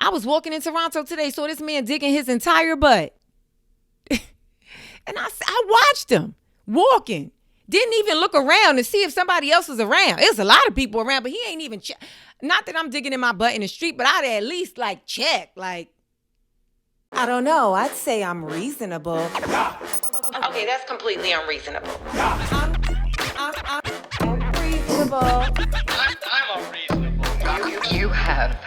I was walking in Toronto today, saw this man digging his entire butt. And I watched him walking. Didn't even look around to see if somebody else was around. There's a lot of people around, but he ain't even not that I'm digging in my butt in the street, but I'd at least like check. Like, I don't know. I'd say I'm reasonable. Okay, that's completely unreasonable. I'm reasonable. I'm unreasonable. You have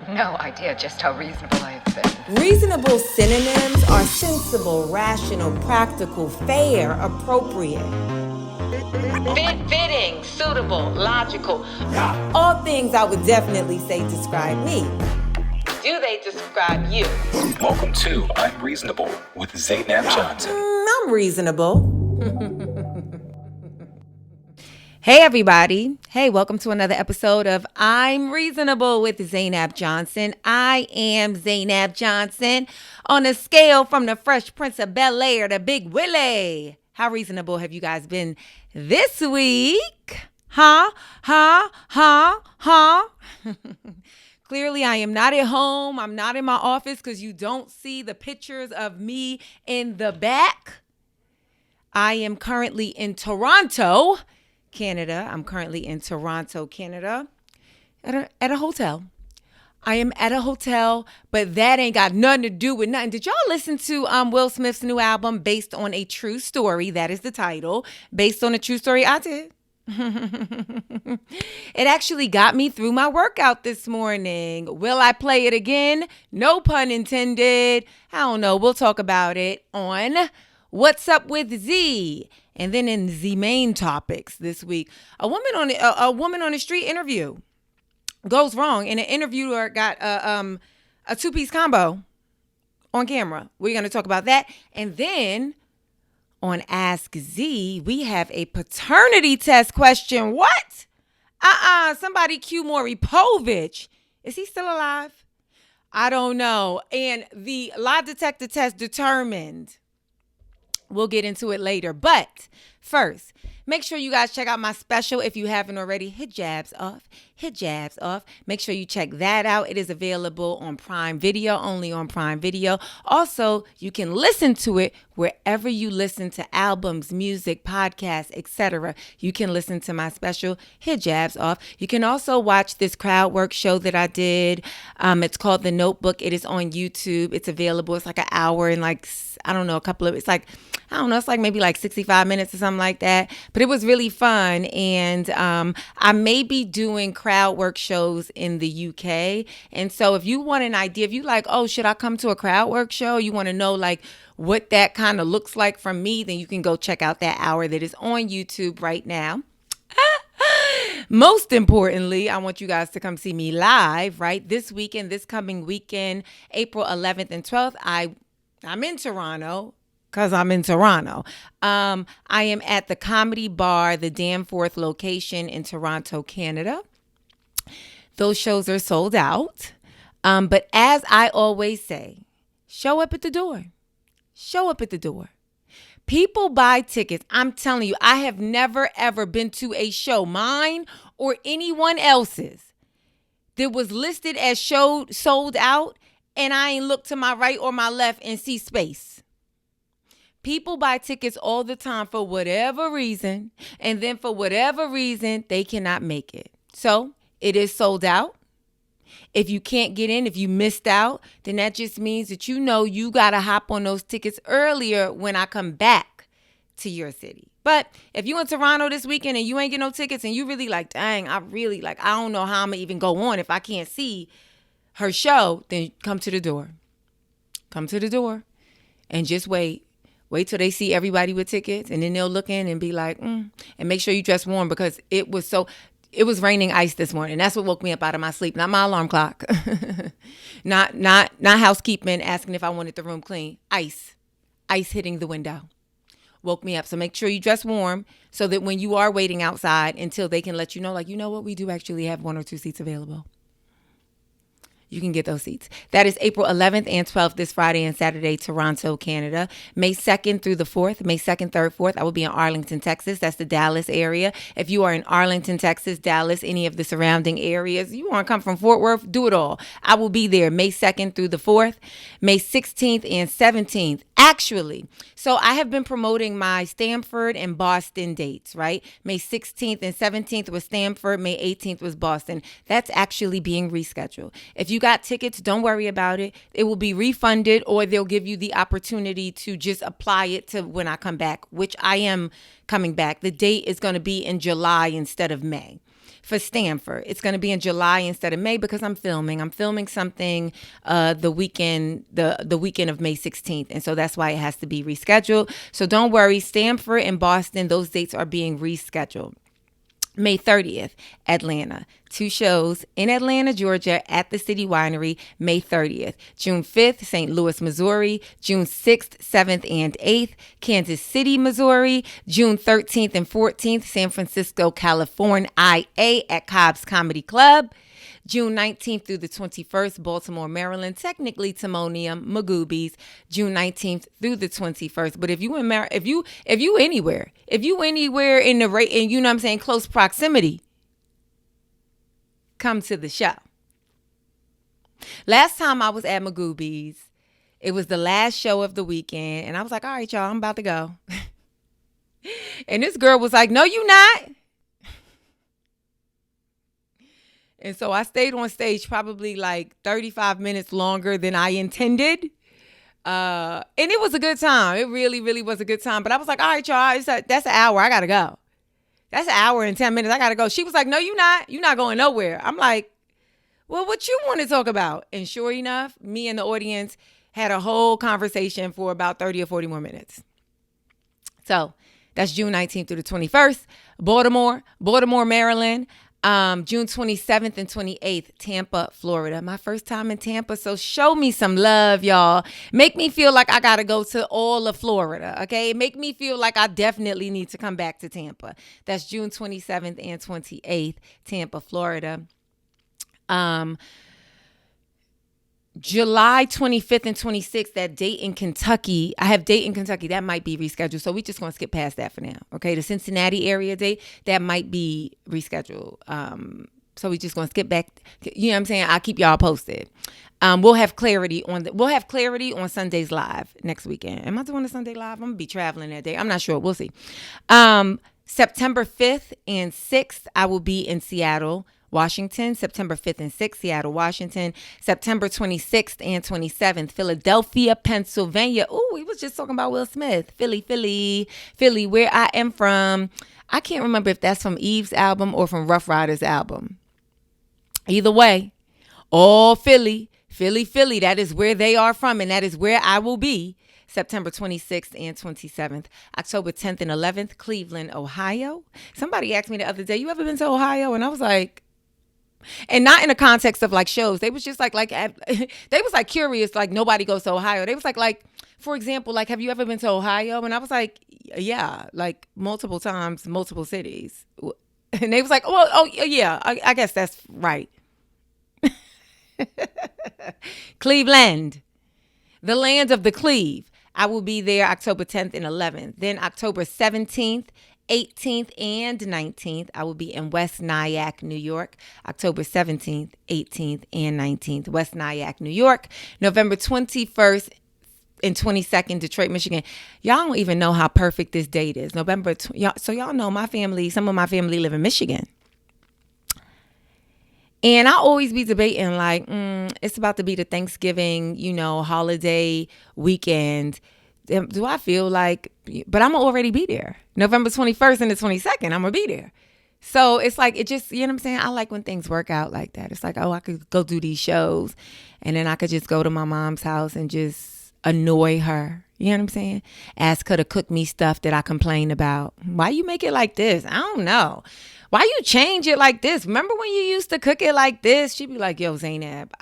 no idea just how reasonable I have been. Reasonable synonyms are sensible, rational, practical, fair, appropriate. Fitting, suitable, logical. All things I would definitely say describe me. Do they describe you? Welcome to I'm Reasonable with Zainab Johnson. I'm reasonable. Hey, everybody. Hey, welcome to another episode of I'm Reasonable with Zainab Johnson. I am Zainab Johnson on a scale from the Fresh Prince of Bel-Air to Big Willie. How reasonable have you guys been this week? Huh? Clearly, I am not at home. I'm not in my office because you don't see the pictures of me in the back. I am currently in Toronto, Canada. I'm currently in Toronto, Canada, at a hotel. I am at a hotel, but that ain't got nothing to do with nothing. Did y'all listen to Will Smith's new album, Based on a True Story? That is the title. Based on a True Story. I did. It actually got me through my workout this morning. Will I play it again? No pun intended. I don't know. We'll talk about it on What's Up with Z. And then in the main topics this week, a woman on the street interview goes wrong, and an interviewer got a two-piece combo on camera. We're going to talk about that. And then on Ask Z, we have a paternity test question. What? Somebody cue Maury Povich. Is he still alive? I don't know. And the lie detector test determined. We'll get into it later. But first, make sure you guys check out my special if you haven't already. Hijabs off. Make sure you check that out. It is available on Prime Video, only on Prime Video. Also, you can listen to it wherever you listen to albums, music, podcasts, etc. You can listen to my special Hijabs Off. You can also watch this crowd work show that I did. It's called The Notebook. It is on YouTube. It's available. It's like an hour and it's like maybe like 65 minutes or something like that. But it was really fun. And I may be doing crowd work shows in the UK. And so if you want an idea, if you like, oh, should I come to a crowd work show? You want to know like what that kind of looks like from me, then you can go check out that hour that is on YouTube right now. Most importantly, I want you guys to come see me live, right? This coming weekend, April 11th and 12th. I'm in Toronto. Because I'm in Toronto. I am at the Comedy Bar, the Danforth location in Toronto, Canada. Those shows are sold out. But as I always say, show up at the door. People buy tickets. I'm telling you, I have never, ever been to a show, mine or anyone else's, that was listed as sold out, and I ain't look to my right or my left and see space. People buy tickets all the time for whatever reason, and then for whatever reason, they cannot make it. So it is sold out. If you can't get in, if you missed out, then that just means that you got to hop on those tickets earlier when I come back to your city. But if you in Toronto this weekend and you ain't get no tickets and you really like, dang, I don't know how I'm going to even go on if I can't see her show, then come to the door. Come to the door and just wait. Wait till they see everybody with tickets, and then they'll look in and be like, and make sure you dress warm because it was raining ice this morning. That's what woke me up out of my sleep, not my alarm clock. not housekeeping asking if I wanted the room clean. Ice hitting the window woke me up. So make sure you dress warm so that when you are waiting outside until they can let you know, like, you know what, we do actually have 1 or 2 seats available. you can get those seats. That is April 11th and 12th, this Friday and Saturday, Toronto, Canada. May 2nd through the 4th, May 2nd, 3rd, 4th, I will be in Arlington, Texas. That's the Dallas area. If you are in Arlington, Texas, Dallas, any of the surrounding areas, you want to come from Fort Worth, do it all. I will be there May 2nd through the 4th, May 16th and 17th. Actually, so I have been promoting my Stamford and Boston dates, right? May 16th and 17th was Stamford, May 18th was Boston. That's actually being rescheduled. If you got tickets, don't worry about it. It will be refunded, or they'll give you the opportunity to just apply it to when I come back, which I am coming back. The date is going to be in July instead of May. For Stamford, it's going to be in July instead of May because I'm filming something the weekend of May 16th, and so that's why it has to be rescheduled. So don't worry, Stamford and Boston, those dates are being rescheduled. May 30th, Atlanta. 2 shows in Atlanta, Georgia at the City Winery, May 30th. June 5th, St. Louis, Missouri. June 6th, 7th, and 8th, Kansas City, Missouri. June 13th and 14th, San Francisco, California, IA at Cobb's Comedy Club. June 19th through the 21st, Baltimore, Maryland, technically Timonium, Magoobies, June 19th through the 21st. But if you anywhere in the rate, and you know what I'm saying, close proximity, come to the show. Last time I was at Magoobies, it was the last show of the weekend, and I was like, all right, y'all, I'm about to go. And this girl was like, no, you not. And so I stayed on stage probably like 35 minutes longer than I intended. And it was a good time. It really, really was a good time. But I was like, all right, y'all, that's an hour. I got to go. That's an hour and 10 minutes. I got to go. She was like, no, you're not. You're not going nowhere. I'm like, well, what you want to talk about? And sure enough, me and the audience had a whole conversation for about 30 or 40 more minutes. So that's June 19th through the 21st. Baltimore, Maryland. June 27th and 28th, Tampa, Florida. My first time in Tampa, so show me some love, y'all. Make me feel like I got to go to all of Florida, okay? Make me feel like I definitely need to come back to Tampa. That's June 27th and 28th, Tampa, Florida. July 25th and 26th, that Dayton, Kentucky. I have Dayton, Kentucky. That might be rescheduled. So we just going to skip past that for now. Okay. The Cincinnati area date, that might be rescheduled. So we just going to skip back. You know what I'm saying? I'll keep y'all posted. We'll have clarity on Sunday's Live next weekend. Am I doing a Sunday Live? I'm going to be traveling that day. I'm not sure. We'll see. September 5th and 6th, I will be in Seattle, Washington. September 5th and 6th, Seattle, Washington. September 26th and 27th, Philadelphia, Pennsylvania. Ooh, we was just talking about Will Smith. Philly, where I am from. I can't remember if that's from Eve's album or from Rough Riders' album. Either way, all Philly. That is where they are from, and that is where I will be. September 26th and 27th. October 10th and 11th, Cleveland, Ohio. Somebody asked me the other day, you ever been to Ohio? And I was like, and not in the context of like shows. They was just like they was like curious, like nobody goes to Ohio. They was like, for example, like, have you ever been to Ohio? And I was like, yeah, like multiple times, multiple cities. And they was like, oh yeah, I guess that's right. Cleveland, the land of the Cleve. I will be there October 10th and 11th. Then October 17th, 18th, and 19th, I will be in West Nyack, New York. October 17th, 18th, and 19th, West Nyack, New York. November 21st and 22nd, Detroit, Michigan. Y'all don't even know how perfect this date is. So y'all know my family, some of my family live in Michigan. And I always be debating like, it's about to be the Thanksgiving, holiday weekend. Do I feel like, but I'm already be there. November 21st and the 22nd, I'm going to be there. So it's like, it just, you know what I'm saying? I like when things work out like that. It's like, oh, I could go do these shows and then I could just go to my mom's house and just annoy her. You know what I'm saying? Ask her to cook me stuff that I complain about. Why you make it like this? I don't know. Why you change it like this? Remember when you used to cook it like this? She'd be like, yo, Zainab,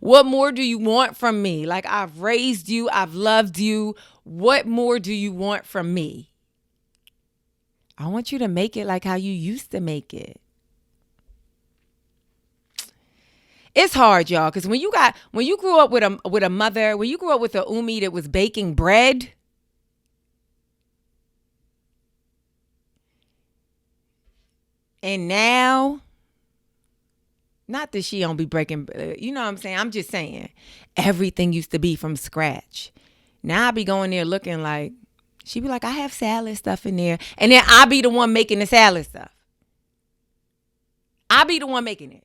what more do you want from me? Like, I've raised you. I've loved you. What more do you want from me? I want you to make it like how you used to make it. It's hard, y'all, because when you grew up with a mother, when you grew up with a umi that was baking bread, and now, not that she don't be breaking, you know what I'm saying? I'm just saying, everything used to be from scratch. Now I be going there looking like, she be like, I have salad stuff in there. And then I be the one making the salad stuff. I be the one making it.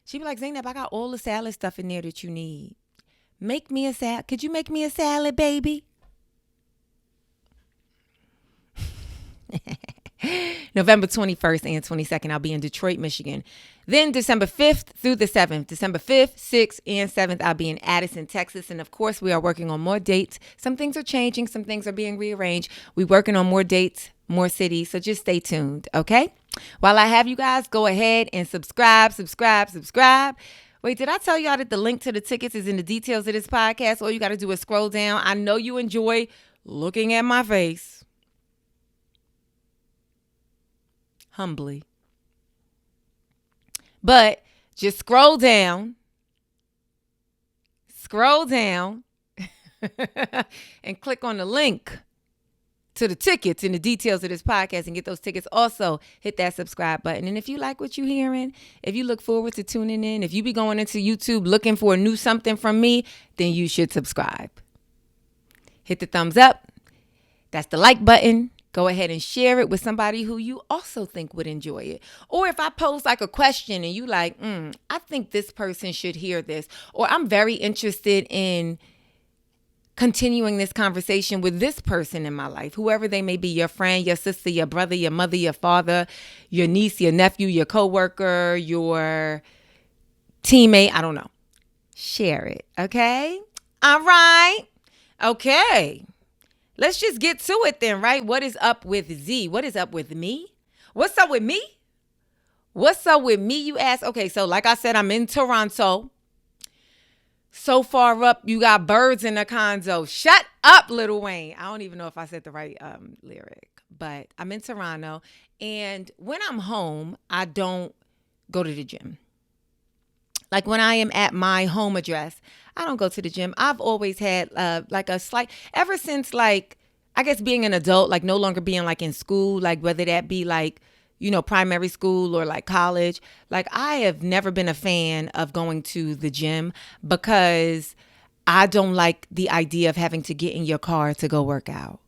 She be like, Zainab, I got all the salad stuff in there that you need. Make me a salad. Could you make me a salad, baby? November 21st and 22nd, I'll be in Detroit, Michigan. Then December 5th through the 7th. December 5th, 6th, and 7th, I'll be in Addison, Texas. And of course, we are working on more dates. Some things are changing. Some things are being rearranged. We're working on more dates, more cities. So just stay tuned, okay? While I have you guys, go ahead and subscribe. Wait, did I tell y'all that the link to the tickets is in the details of this podcast? All you got to do is scroll down. I know you enjoy looking at my face. Humbly. But just scroll down and click on the link to the tickets and the details of this podcast and get those tickets. Also, hit that subscribe button. And if you like what you're hearing, if you look forward to tuning in, if you be going into YouTube looking for a new something from me, then you should subscribe. Hit the thumbs up. That's the like button. Go ahead and share it with somebody who you also think would enjoy it. Or if I pose like a question and you like, I think this person should hear this. Or I'm very interested in continuing this conversation with this person in my life, whoever they may be, your friend, your sister, your brother, your mother, your father, your niece, your nephew, your coworker, your teammate. I don't know. Share it. Okay. All right. Okay. Let's just get to it then, right? What is up with Z? What is up with me? What's up with me? What's up with me, you ask? Okay, so like I said, I'm in Toronto. So far up, you got birds in the condo. Shut up, Lil Wayne. I don't even know if I said the right lyric, but I'm in Toronto. And when I'm home, I don't go to the gym. Like when I am at my home address, I don't go to the gym. I've always had like a slight, ever since like, I guess being an adult, like no longer being like in school, like whether that be like, you know, primary school or like college, like I have never been a fan of going to the gym because I don't like the idea of having to get in your car to go work out.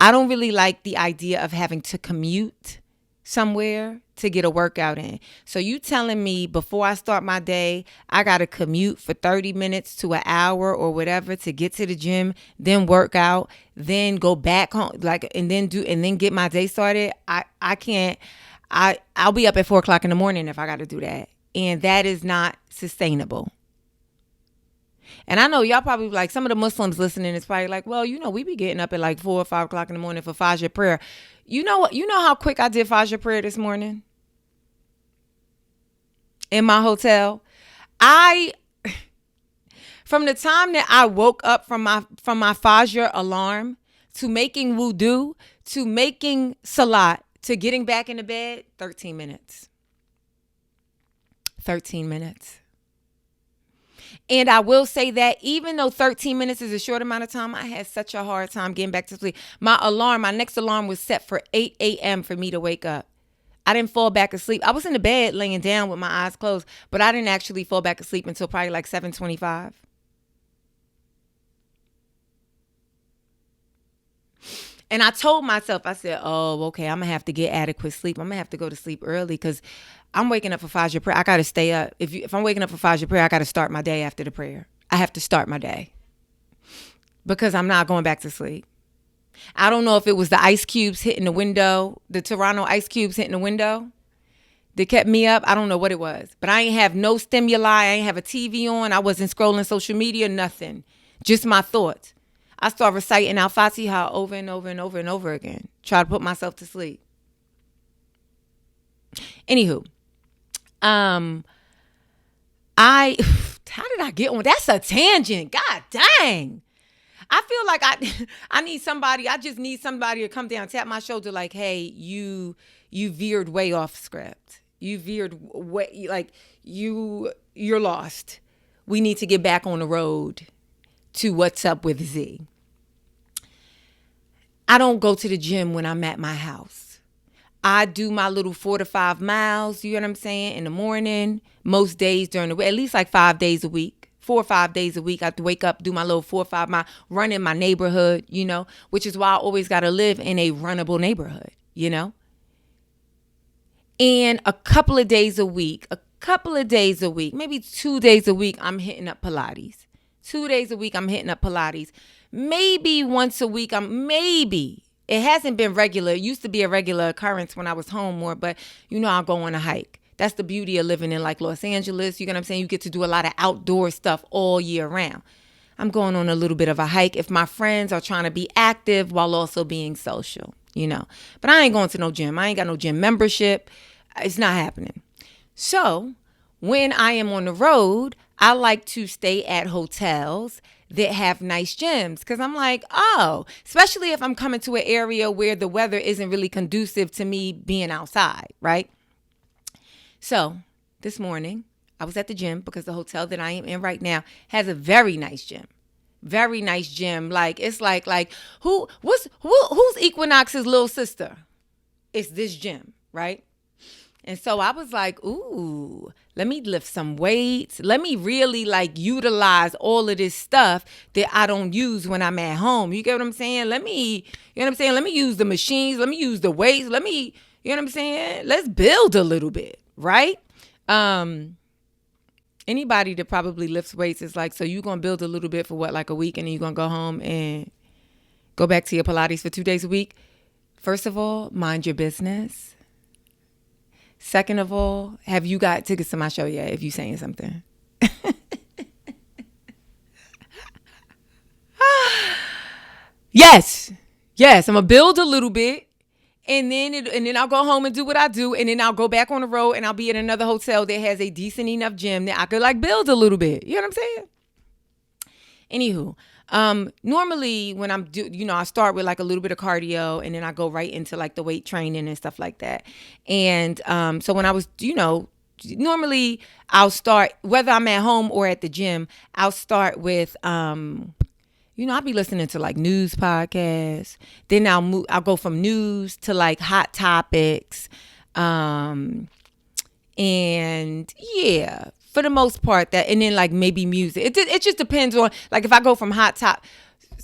I don't really like the idea of having to commute somewhere to get a workout in. So you telling me before I start my day, I got to commute for 30 minutes to an hour or whatever to get to the gym, then work out, then go back home, like, and then get my day started. I can't, I'll be up at 4:00 in the morning if I got to do that. And that is not sustainable. And I know y'all probably like some of the Muslims listening is probably like, well, you know, we be getting up at like 4 or 5 o'clock in the morning for Fajr prayer. You know what? You know how quick I did Fajr prayer this morning in my hotel? From the time that I woke up from my Fajr alarm to making wudu to making salat to getting back into bed, 13 minutes. 13 minutes. And I will say that even though 13 minutes is a short amount of time, I had such a hard time getting back to sleep. My next alarm was set for 8 a.m. for me to wake up. I didn't fall back asleep. I was in the bed laying down with my eyes closed, but I didn't actually fall back asleep until probably like 7:25. And I told myself, I said, oh, okay, I'm going to have to get adequate sleep. I'm going to have to go to sleep early because I'm waking up for Fajr prayer. I got to stay up. If I'm waking up for Fajr prayer, I got to start my day after the prayer. I have to start my day because I'm not going back to sleep. I don't know if it was the ice cubes hitting the window, the Toronto ice cubes hitting the window that kept me up. I don't know what it was, but I ain't have no stimuli. I ain't have a TV on. I wasn't scrolling social media, nothing. Just my thoughts. I start reciting Al-Fatiha over and over and over and over again. Try to put myself to sleep. Anywho, how did I get on? That's a tangent. God dang. I feel like I need somebody. I just need somebody to come down, tap my shoulder like, hey, you veered way off script. You veered way, like you're lost. We need to get back on the road to What's Up with Z. I don't go to the gym when I'm at my house. I do my little 4 to 5 miles, you know what I'm saying, in the morning, most days during the week, at least like 5 days a week, 4 or 5 days a week. I have to wake up, do my little 4 or 5 mile run in my neighborhood, you know, which is why I always got to live in a runnable neighborhood, you know. And a couple of days a week, maybe 2 days a week, I'm hitting up Pilates. 2 days a week, I'm hitting up Pilates. Maybe once a week, it hasn't been regular. It used to be a regular occurrence when I was home more, but you know, I'll go on a hike. That's the beauty of living in like Los Angeles. You know what I'm saying? You get to do a lot of outdoor stuff all year round. I'm going on a little bit of a hike if my friends are trying to be active while also being social, you know. But I ain't going to no gym. I ain't got no gym membership. It's not happening. So when I am on the road, I like to stay at hotels that have nice gyms, because I'm like, oh, especially if I'm coming to an area where the weather isn't really conducive to me being outside, right? So this morning I was at the gym because the hotel that I am in right now has a very nice gym. Very nice gym. Like, it's like who's Equinox's little sister? It's this gym, right? And so I was like, ooh, let me lift some weights. Let me really like utilize all of this stuff that I don't use when I'm at home. You get what I'm saying? Let me use the machines. Let me use the weights. You know what I'm saying? Let's build a little bit, right? Anybody that probably lifts weights is like, so you're going to build a little bit for what, like a week, and then you're going to go home and go back to your Pilates for 2 days a week? First of all, mind your business. Second of all, have you got tickets to my show yet if you saying something? Yes, I'm going to build a little bit, and then I'll go home and do what I do, and then I'll go back on the road, and I'll be at another hotel that has a decent enough gym that I could like build a little bit. You know what I'm saying? Anywho, normally when I start with like a little bit of cardio, and then I go right into like the weight training and stuff like that. And so when I was, normally I'll start, whether I'm at home or at the gym, I'll start with, I'll be listening to like news podcasts. Then I'll go from news to like hot topics. And yeah, for the most part that, and then like maybe music. It just depends on, like if I go from hot top,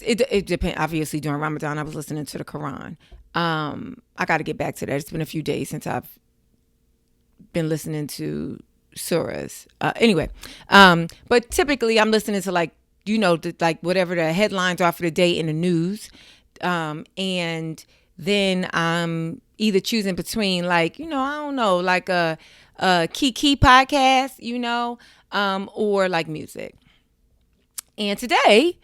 it depends. Obviously during Ramadan, I was listening to the Quran. I got to get back to that. It's been a few days since I've been listening to surahs. Anyway, but typically I'm listening to like, like whatever the headlines are for the day in the news. And then I'm either choosing between like, I don't know, like a Kiki podcast, or like music. And today,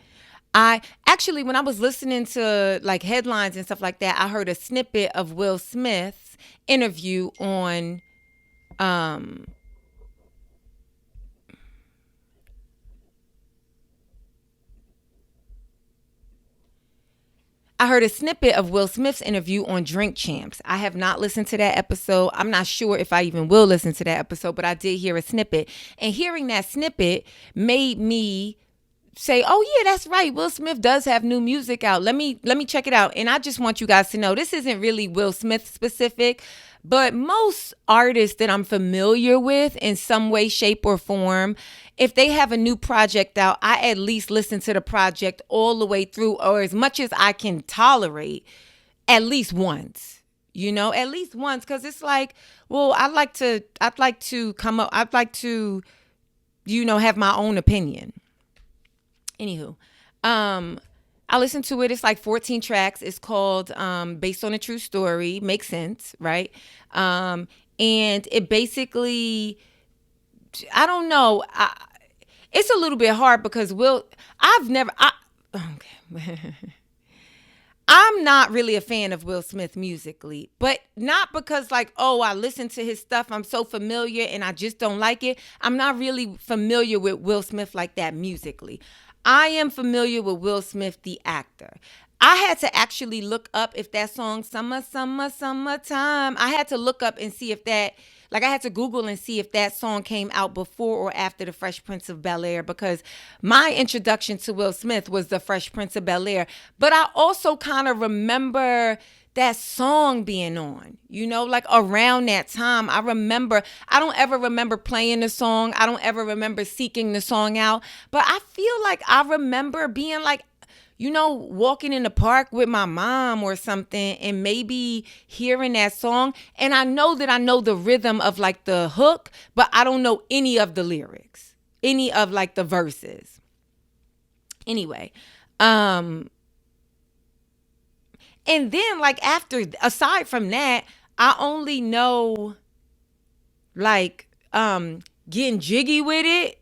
when I was listening to like headlines and stuff like that, I heard a snippet of Will Smith's interview on, Drink Champs. I have not listened to that episode. I'm not sure if I even will listen to that episode, but I did hear a snippet. And hearing that snippet made me say, oh yeah, that's right. Will Smith does have new music out. Let me check it out. And I just want you guys to know, this isn't really Will Smith specific, but most artists that I'm familiar with in some way, shape, or form, if they have a new project out, I at least listen to the project all the way through, or as much as I can tolerate, at least once. At least once, because it's like, well, I'd like to have my own opinion. Anywho, I listened to it. It's like 14 tracks. It's called Based on a True Story. Makes sense, right? And it basically, I don't know. It's a little bit hard because I'm not really a fan of Will Smith musically, but not because like, oh, I listen to his stuff, I'm so familiar and I just don't like it. I'm not really familiar with Will Smith like that musically. I am familiar with Will Smith, the actor. I had to actually look up if that song, Summer, Summer, Summertime, I had to look up and see if that, Like, I had to Google and see if that song came out before or after The Fresh Prince of Bel-Air, because my introduction to Will Smith was The Fresh Prince of Bel-Air. But I also kind of remember that song being on, like around that time. I don't ever remember playing the song. I don't ever remember seeking the song out. But I feel like I remember being like, walking in the park with my mom or something and maybe hearing that song. And I know the rhythm of like the hook, but I don't know any of the lyrics, any of like the verses. Anyway, and then like aside from that, I only know like getting jiggy with it.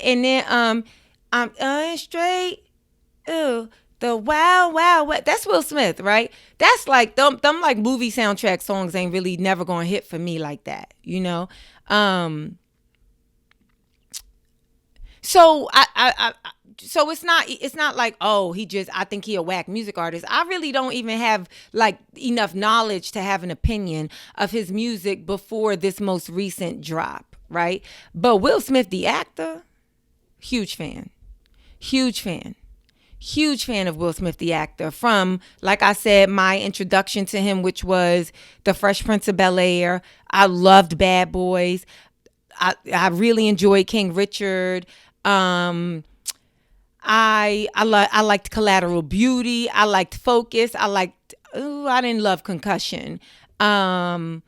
And then I'm straight. Ooh, the wow, wow. That's Will Smith, right? That's like them like movie soundtrack songs ain't really never gonna hit for me like that, So so it's not like, oh, I think he a whack music artist. I really don't even have like enough knowledge to have an opinion of his music before this most recent drop, right? But Will Smith, the actor, huge fan of Will Smith, the actor, from, like I said, my introduction to him, which was The Fresh Prince of Bel-Air. I loved Bad Boys. I really enjoyed King Richard. I liked Collateral Beauty. I liked Focus. I didn't love Concussion. I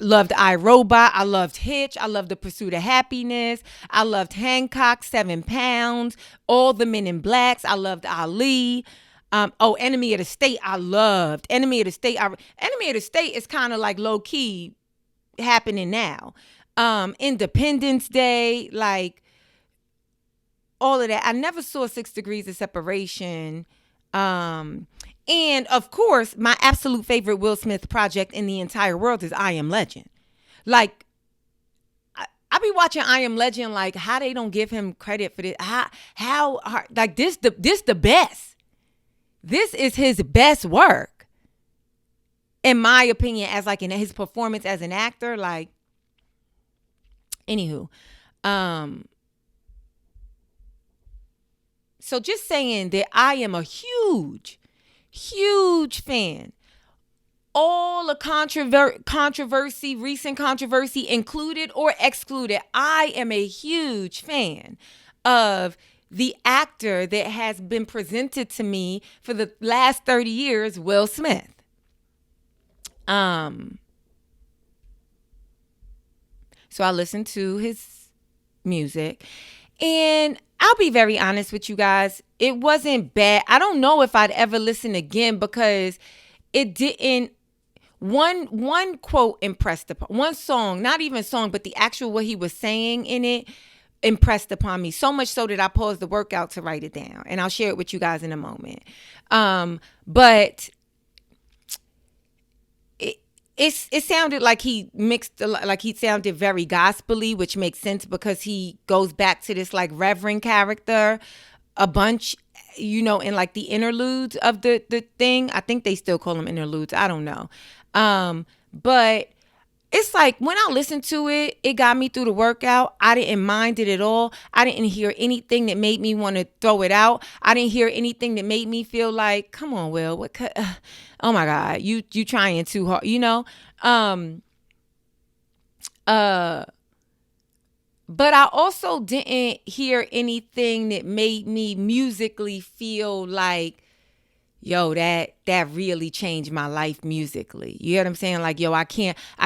loved iRobot. I loved Hitch. I loved The Pursuit of Happiness. I loved Hancock, 7 Pounds, all the Men in Blacks. I loved Ali. Enemy of the State. I loved Enemy of the State. Enemy of the State is kind of like low key happening now. Independence Day, like all of that. I never saw 6 Degrees of Separation. And of course, my absolute favorite Will Smith project in the entire world is I Am Legend. Like, I be watching I Am Legend, like how they don't give him credit for this. How hard, like this the best. This is his best work, in my opinion, as like in his performance as an actor. Like, anywho, so just saying that I am a huge fan. All the controversy, recent controversy included or excluded, I am a huge fan of the actor that has been presented to me for the last 30 years, Will Smith. So I listened to his music, and I'll be very honest with you guys. It wasn't bad. I don't know if I'd ever listen again, because it didn't. One quote impressed upon, one song, not even song, but the actual what he was saying in it impressed upon me, so much so that I paused the workout to write it down, and I'll share it with you guys in a moment. But it sounded like he mixed, like he sounded very gospel-y, which makes sense because he goes back to this like reverend character a bunch, in like the interludes of the thing. I think they still call them interludes. I don't know. But it's like when I listened to it, it got me through the workout. I didn't mind it at all. I didn't hear anything that made me want to throw it out. I didn't hear anything that made me feel like, come on, Will, oh my God, you trying too hard, But I also didn't hear anything that made me musically feel like, yo, that really changed my life musically. You know what I'm saying? Like, yo, I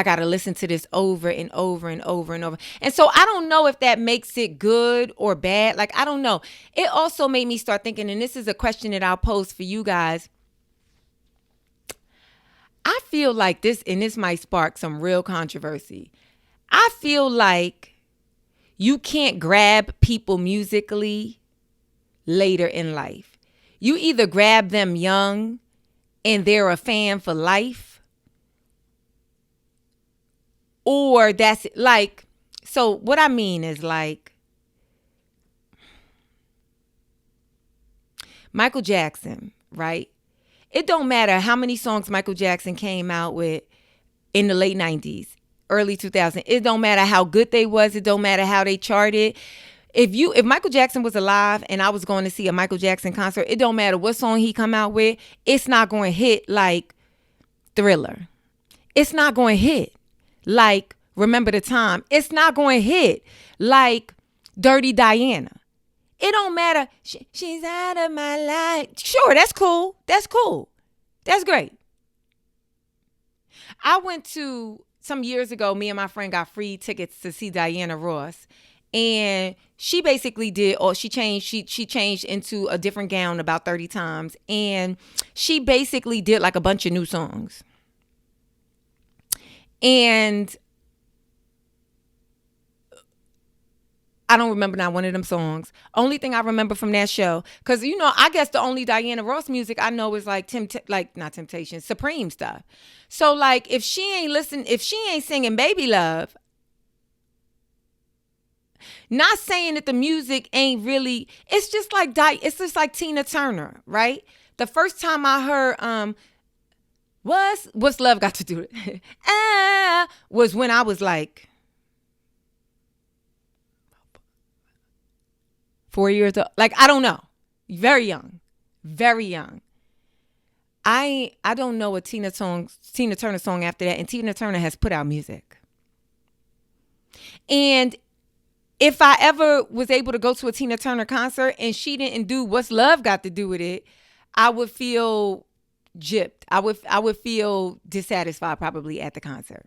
got to listen to this over and over and over and over. And so I don't know if that makes it good or bad. Like, I don't know. It also made me start thinking, and this is a question that I'll pose for you guys. I feel like this might spark some real controversy. I feel like you can't grab people musically later in life. You either grab them young and they're a fan for life, or that's like, so what I mean is like Michael Jackson, right? it don't matter how many songs Michael Jackson came out with in the late 90s, early 2000s. It don't matter how good they was. It don't matter how they charted. If Michael Jackson was alive and I was going to see a Michael Jackson concert, it don't matter what song he come out with. It's not going to hit like Thriller. It's not going to hit like Remember the Time. It's not going to hit like Dirty Diana. It don't matter. She's out of my life. Sure, that's cool. That's cool. That's great. I went to, some years ago, me and my friend got free tickets to see Diana Ross. And she basically did, or she changed into a different gown about 30 times. And she basically did like a bunch of new songs. And I don't remember not one of them songs. Only thing I remember from that show, because I guess the only Diana Ross music I know is like not Temptation, Supreme stuff. So like if she ain't singing Baby Love, not saying that the music ain't really, it's just like Tina Turner, right? The first time I heard what's Love Got to Do with it? Was when I was like 4 years old. Like, I don't know. Very young. Very young. I don't know a Tina Turner song after that. And Tina Turner has put out music. And if I ever was able to go to a Tina Turner concert and she didn't do What's Love Got to Do with It, I would feel gypped. I would feel dissatisfied probably at the concert.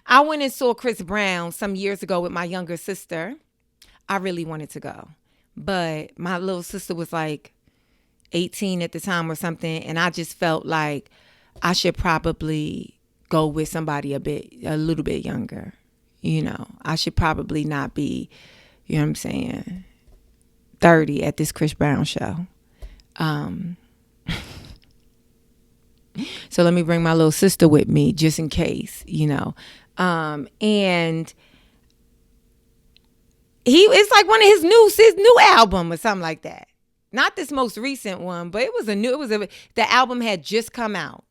I went and saw Chris Brown some years ago with my younger sister. I really wanted to go, but my little sister was like 18 at the time or something, and I just felt like I should probably go with somebody a little bit younger. I should probably not be, 30 at this Chris Brown show. So let me bring my little sister with me just in case, and it's like one of his new album or something like that. Not this most recent one, but the album had just come out.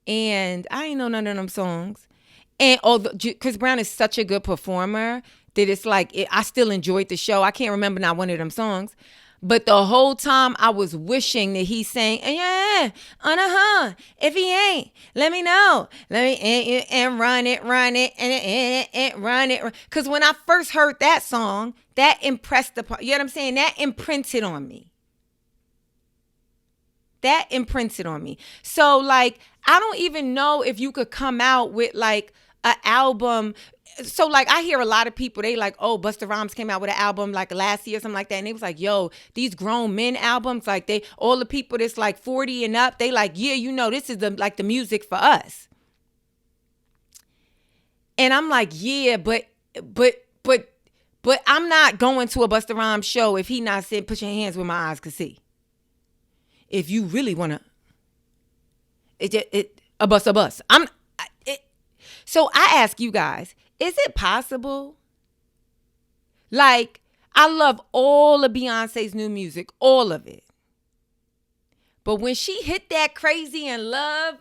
And I ain't know none of them songs. And Chris Brown is such a good performer that it's like, I still enjoyed the show. I can't remember not one of them songs. But the whole time I was wishing that he sang, yeah, if he ain't, let me know. And run it, and run it. Because when I first heard that song, that impressed you know what I'm saying? That imprinted on me. So like, I don't even know if you could come out with like an album. So like, I hear a lot of people, they like, oh, Busta Rhymes came out with an album like last year or something like that. And they was like, yo, these grown men albums, like all the people that's like 40 and up, they like, yeah, this is the music for us. And I'm like, yeah, but I'm not going to a Busta Rhymes show if he not saying, put your hands where my eyes can see. If you really want to, a bus. So I ask you guys, is it possible? Like, I love all of Beyonce's new music, all of it. But when she hit that Crazy in Love,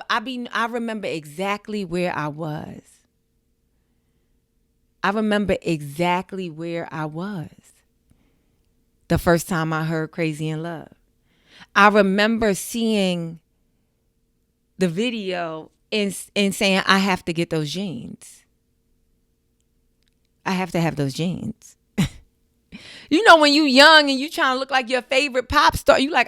I remember exactly where I was. The first time I heard Crazy in Love. I remember seeing the video and saying, I have to get those jeans. I have to have those jeans. When you young and you trying to look like your favorite pop star, you like,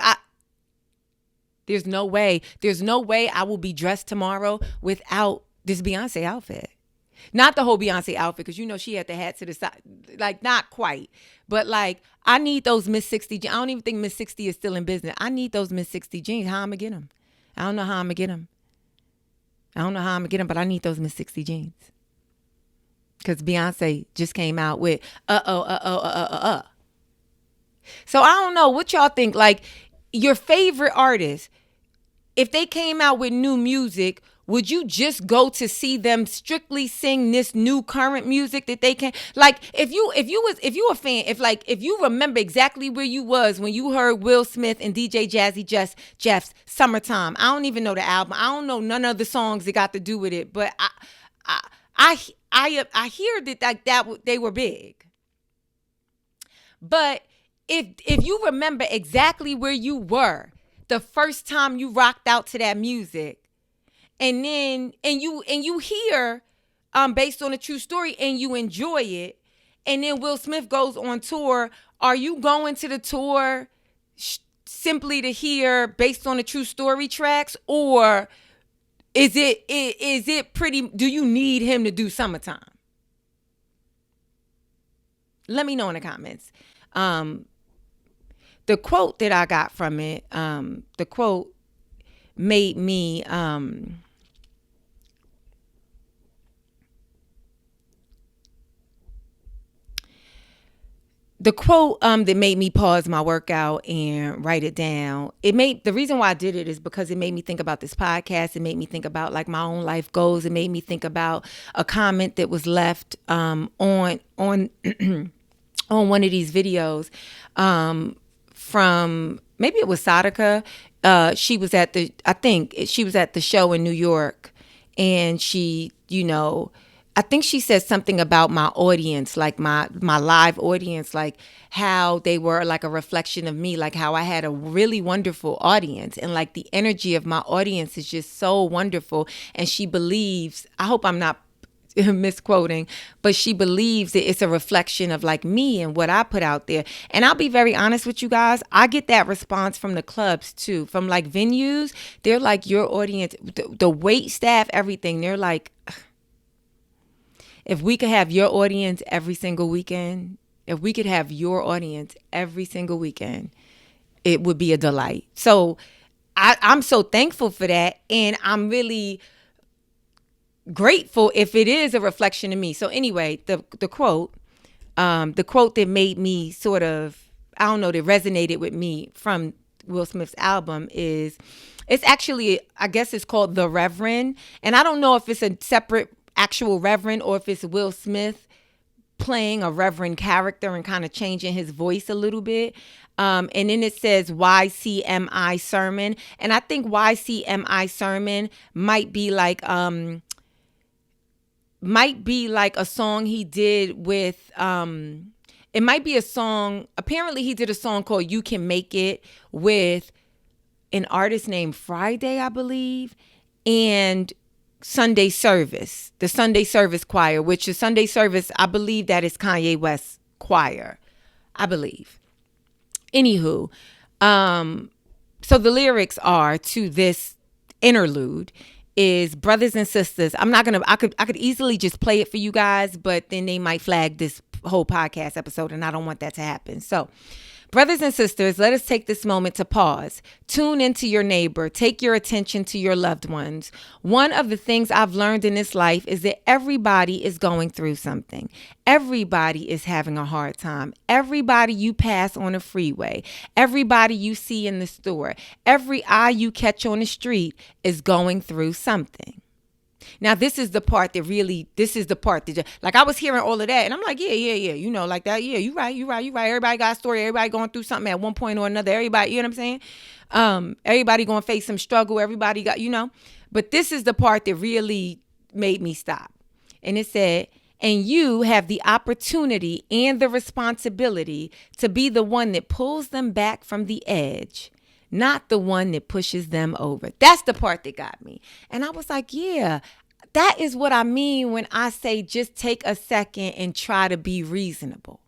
there's no way I will be dressed tomorrow without this Beyonce outfit. Not the whole Beyonce outfit, because she had the hat to the side. Like, not quite. But like, I need those Miss 60 jeans. I don't even think Miss 60 is still in business. I need those Miss 60 jeans. How I'm going to get them? I don't know how I'm going to get them, but I need those Miss 60 jeans. Because Beyonce just came out with So I don't know what y'all think. Like, your favorite artist, if they came out with new music, would you just go to see them strictly sing this new current music that they can? Like, if you a fan, if you remember exactly where you was when you heard Will Smith and DJ Jazzy Jeff's Summertime. I don't even know the album. I don't know none of the songs that got to do with it, but I hear that they were big. But if you remember exactly where you were the first time you rocked out to that music, and you hear based on a true story and you enjoy it, and then Will Smith goes on tour, are you going to the tour simply to hear based on a true story tracks, or is it pretty, do you need him to do Summertime? Let me know in the comments. The quote that I got from it, the quote made me that made me pause my workout and write it down. The reason why I did it is because it made me think about this podcast. It made me think about like my own life goals. It made me think about a comment that was left on on one of these videos from, maybe it was Sadaka. She was at the show in New York, and she, I think she said something about my audience, like my live audience, like how they were like a reflection of me, like how I had a really wonderful audience, and like the energy of my audience is just so wonderful. And she believes, I hope I'm not misquoting, but she believes that it's a reflection of like me and what I put out there. And I'll be very honest with you guys, I get that response from the clubs too, from like venues. They're like, your audience, the wait staff, everything, they're like, if we could have your audience every single weekend, it would be a delight. So I'm so thankful for that, and I'm really grateful if it is a reflection of me. So anyway, the quote that made me sort of, I don't know, that resonated with me from Will Smith's album is, it's actually, I guess it's called The Reverend. And I don't know if it's a separate actual Reverend or if it's Will Smith playing a Reverend character and kind of changing his voice a little bit. And then it says YCMI sermon. And I think YCMI sermon might be like a song he did with, it might be a song, apparently he did a song called You Can Make It with an artist named Friday, I believe, and Sunday Service, the Sunday Service Choir, which is Sunday Service, I believe that is Kanye West's choir, I believe. Anywho, so the lyrics are to this interlude is, brothers and sisters, I could easily just play it for you guys, but then they might flag this whole podcast episode, and I don't want that to happen. So, brothers and sisters, let us take this moment to pause. Tune into your neighbor. Take your attention to your loved ones. One of the things I've learned in this life is that everybody is going through something. Everybody is having a hard time. Everybody you pass on a freeway, everybody you see in the store, every eye you catch on the street is going through something. Now, this is the part that, like, I was hearing all of that, and I'm like, yeah, like that. Yeah, you right. Everybody got a story. Everybody going through something at one point or another. Everybody, you know what I'm saying? Everybody going to face some struggle. Everybody got, but this is the part that really made me stop. And it said, and you have the opportunity and the responsibility to be the one that pulls them back from the edge, not the one that pushes them over. That's the part that got me. And I was like, yeah, that is what I mean when I say just take a second and try to be reasonable.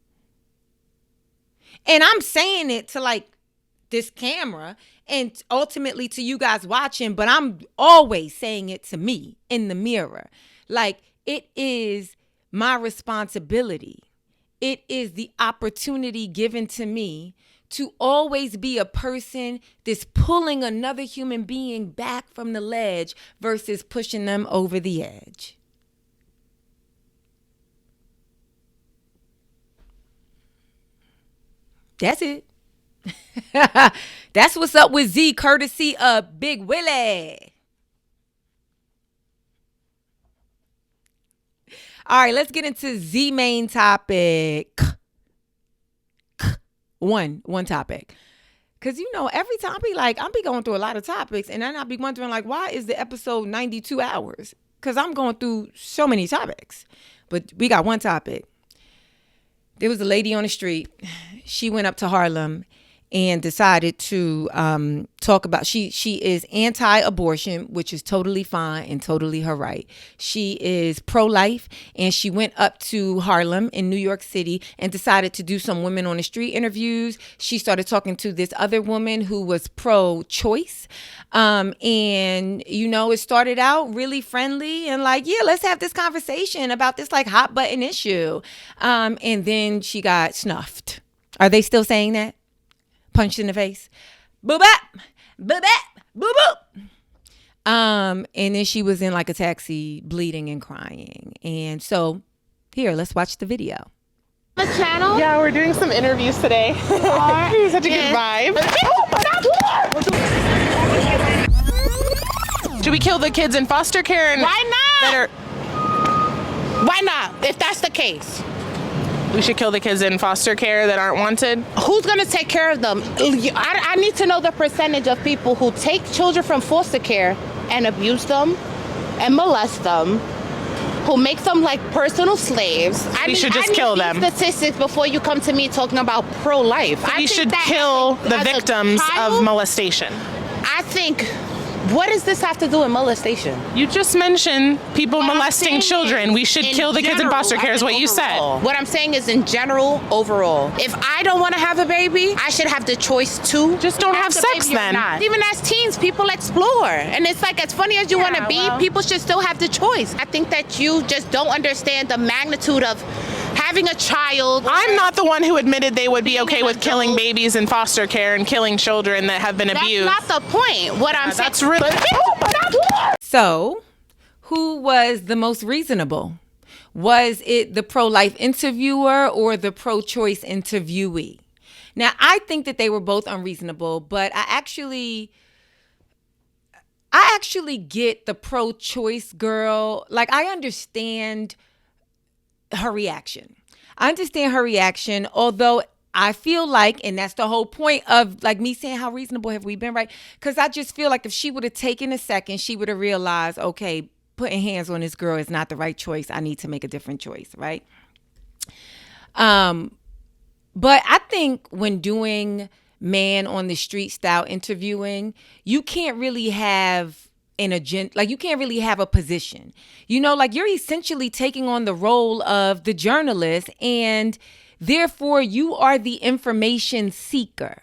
And I'm saying it to like this camera and ultimately to you guys watching, but I'm always saying it to me in the mirror. Like, it is my responsibility. It is the opportunity given to me to always be a person that's pulling another human being back from the ledge versus pushing them over the edge. That's it. That's what's up with Z, courtesy of Big Willie. All right, let's get into Z main topic. One topic. Because, every time I'll be going through a lot of topics, and then I'll be wondering, why is the episode 92 hours? Because I'm going through so many topics. But we got one topic. There was a lady on the street. She went up to Harlem and decided to talk about, she is anti-abortion, which is totally fine and totally her right. She is pro-life, and she went up to Harlem in New York City and decided to do some women on the street interviews. She started talking to this other woman who was pro-choice. And, it started out really friendly and let's have this conversation about this hot button issue. And then she got snuffed. Are they still saying that? Punched in the face. Boop bap. Boop bap. Boop boop. And then she was in a taxi bleeding and crying. And so here, let's watch the video. The channel? Yeah, we're doing some interviews today. Such a good vibe. Should we kill the kids in foster care? Why not? Why not, if that's the case? We should kill the kids in foster care that aren't wanted. Who's going to take care of them? I need to know the percentage of people who take children from foster care and abuse them and molest them, who make them personal slaves. We should just kill them. Statistics before you come to me talking about pro-life. We should kill the victims of molestation. I think... What does this have to do with molestation? You just mentioned people molesting children. We should kill the kids in foster care is what you said. What I'm saying is in general, overall. If I don't want to have a baby, I should have the choice to. Just don't have sex then. Even as teens, people explore. And it's as funny as you want to be, people should still have the choice. I think that you just don't understand the magnitude of having a child. I'm not the one who admitted they would be okay with killing babies in foster care and killing children that have been abused. That's not the point. What I'm saying. That's really... So, who was the most reasonable? Was it the pro-life interviewer or the pro-choice interviewee? Now, I think that they were both unreasonable, but I actually get the pro-choice girl. I understand her reaction. Although I feel and that's the whole point of me saying how reasonable have we been, right? Because I just feel if she would have taken a second, she would have realized, okay, putting hands on this girl is not the right choice. I need to make a different choice, right? But I think when doing man on the street style interviewing, you can't really have an agenda, you can't really have a position. You're essentially taking on the role of the journalist, and therefore you are the information seeker.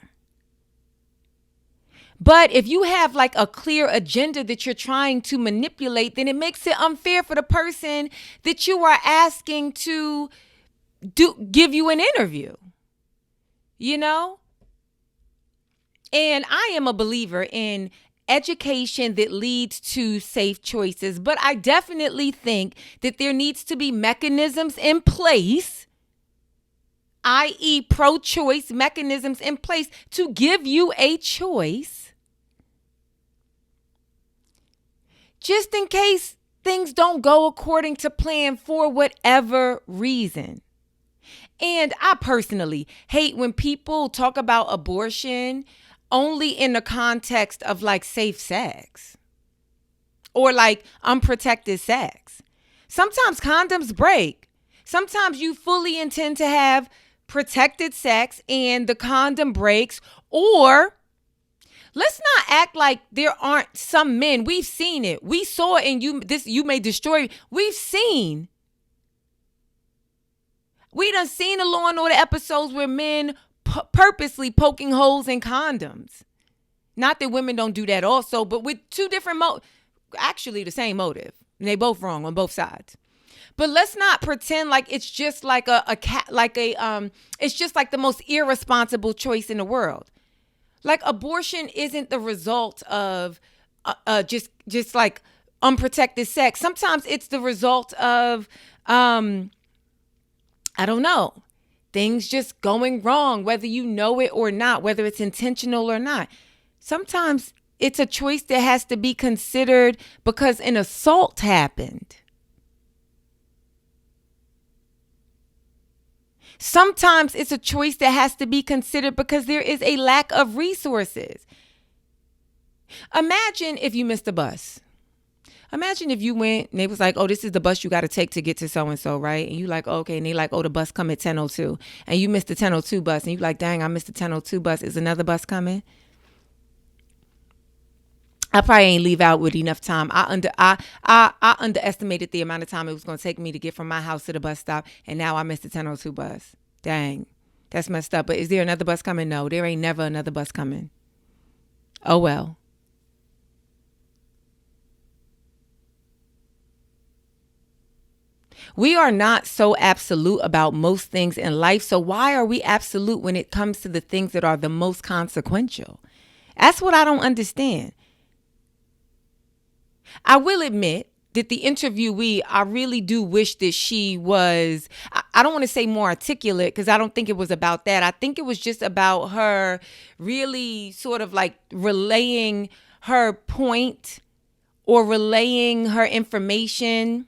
But if you have a clear agenda that you're trying to manipulate, then it makes it unfair for the person that you are asking to give you an interview. And I am a believer in education that leads to safe choices, but I definitely think that there needs to be mechanisms in place, i.e. pro-choice mechanisms in place to give you a choice, just in case things don't go according to plan for whatever reason. And I personally hate when people talk about abortion only in the context of safe sex or unprotected sex. Sometimes condoms break. Sometimes you fully intend to have protected sex and the condom breaks. Or let's not act like there aren't some men. We've seen it. We saw it, and you may destroy. We done seen the Law and Order episodes where men purposely poking holes in condoms. Not that women don't do that also, but with two different actually the same motive. And they both wrong on both sides. But let's not pretend it's just it's just the most irresponsible choice in the world. Abortion isn't the result of just unprotected sex. Sometimes it's the result of I don't know, things just going wrong, whether you know it or not, whether it's intentional or not. Sometimes it's a choice that has to be considered because an assault happened. Sometimes it's a choice that has to be considered because there is a lack of resources. Imagine if you missed a bus. Imagine if you went and they was like, oh, this is the bus you got to take to get to so-and-so, right? And you like, okay. And they like, oh, the bus come at 10:02. And you missed the 10:02 bus. And you like, dang, I missed the 10:02 bus. Is another bus coming? I probably ain't leave out with enough time. I underestimated the amount of time it was going to take me to get from my house to the bus stop. And now I missed the 10:02 bus. Dang, that's messed up. But is there another bus coming? No, there ain't never another bus coming. Oh, well. We are not so absolute about most things in life. So why are we absolute when it comes to the things that are the most consequential? That's what I don't understand. I will admit that the interviewee, I really do wish that she was, I don't want to say more articulate because I don't think it was about that. I think it was just about her really sort of like relaying her point or relaying her information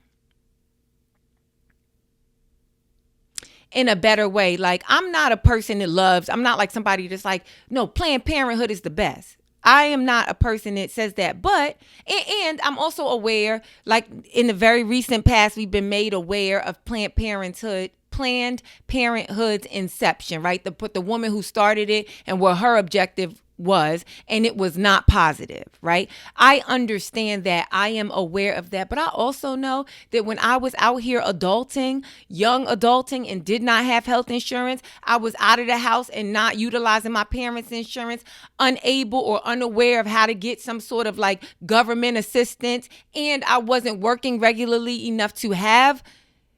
in a better way. Like, I'm not a person that loves, I'm not like somebody that's like, no, Planned Parenthood is the best. I am not a person that says that. But, and I'm also aware, like in the very recent past, we've been made aware of Planned Parenthood's inception, right? The woman who started it and what her objective was, and it was not positive, right? I understand that. I am aware of that. But I also know that when I was out here young adulting, and did not have health insurance, I was out of the house and not utilizing my parents' insurance, unable or unaware of how to get some sort of like government assistance, and I wasn't working regularly enough to have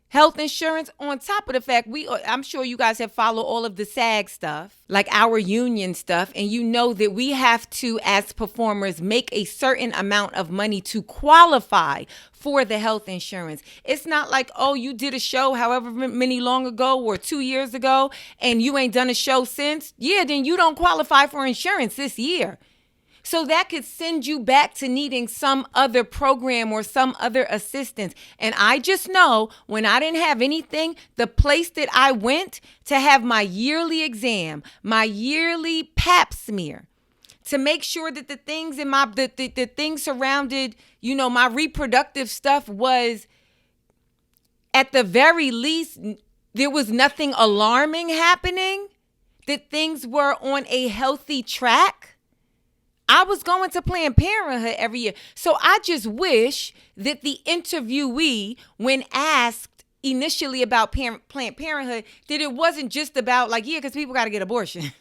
health insurance. On top of the fact, I'm sure you guys have followed all of the SAG stuff, like our union stuff, and you know that we have to, as performers, make a certain amount of money to qualify for the health insurance. It's not like, oh, you did a show however many long ago or 2 years ago and you ain't done a show since. Yeah, then you don't qualify for insurance this year. So that could send you back to needing some other program or some other assistance. And I just know when I didn't have anything, the place that I went to have my yearly exam, my yearly pap smear, to make sure that the things in the things surrounded, my reproductive stuff was, at the very least, there was nothing alarming happening, that things were on a healthy track. I was going to Planned Parenthood every year. So I just wish that the interviewee, when asked initially about Planned Parenthood, that it wasn't just about like, yeah, because people got to get abortion.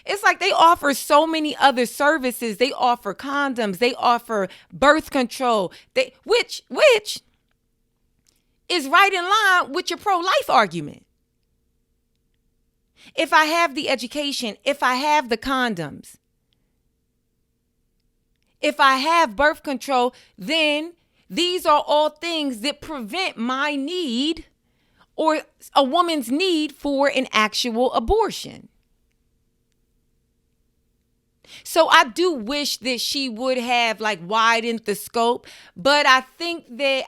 It's like they offer so many other services. They offer condoms. They offer birth control. Which is right in line with your pro-life argument. If I have the education, if I have the condoms, if I have birth control, then these are all things that prevent my need or a woman's need for an actual abortion. So I do wish that she would have like widened the scope, but I think that,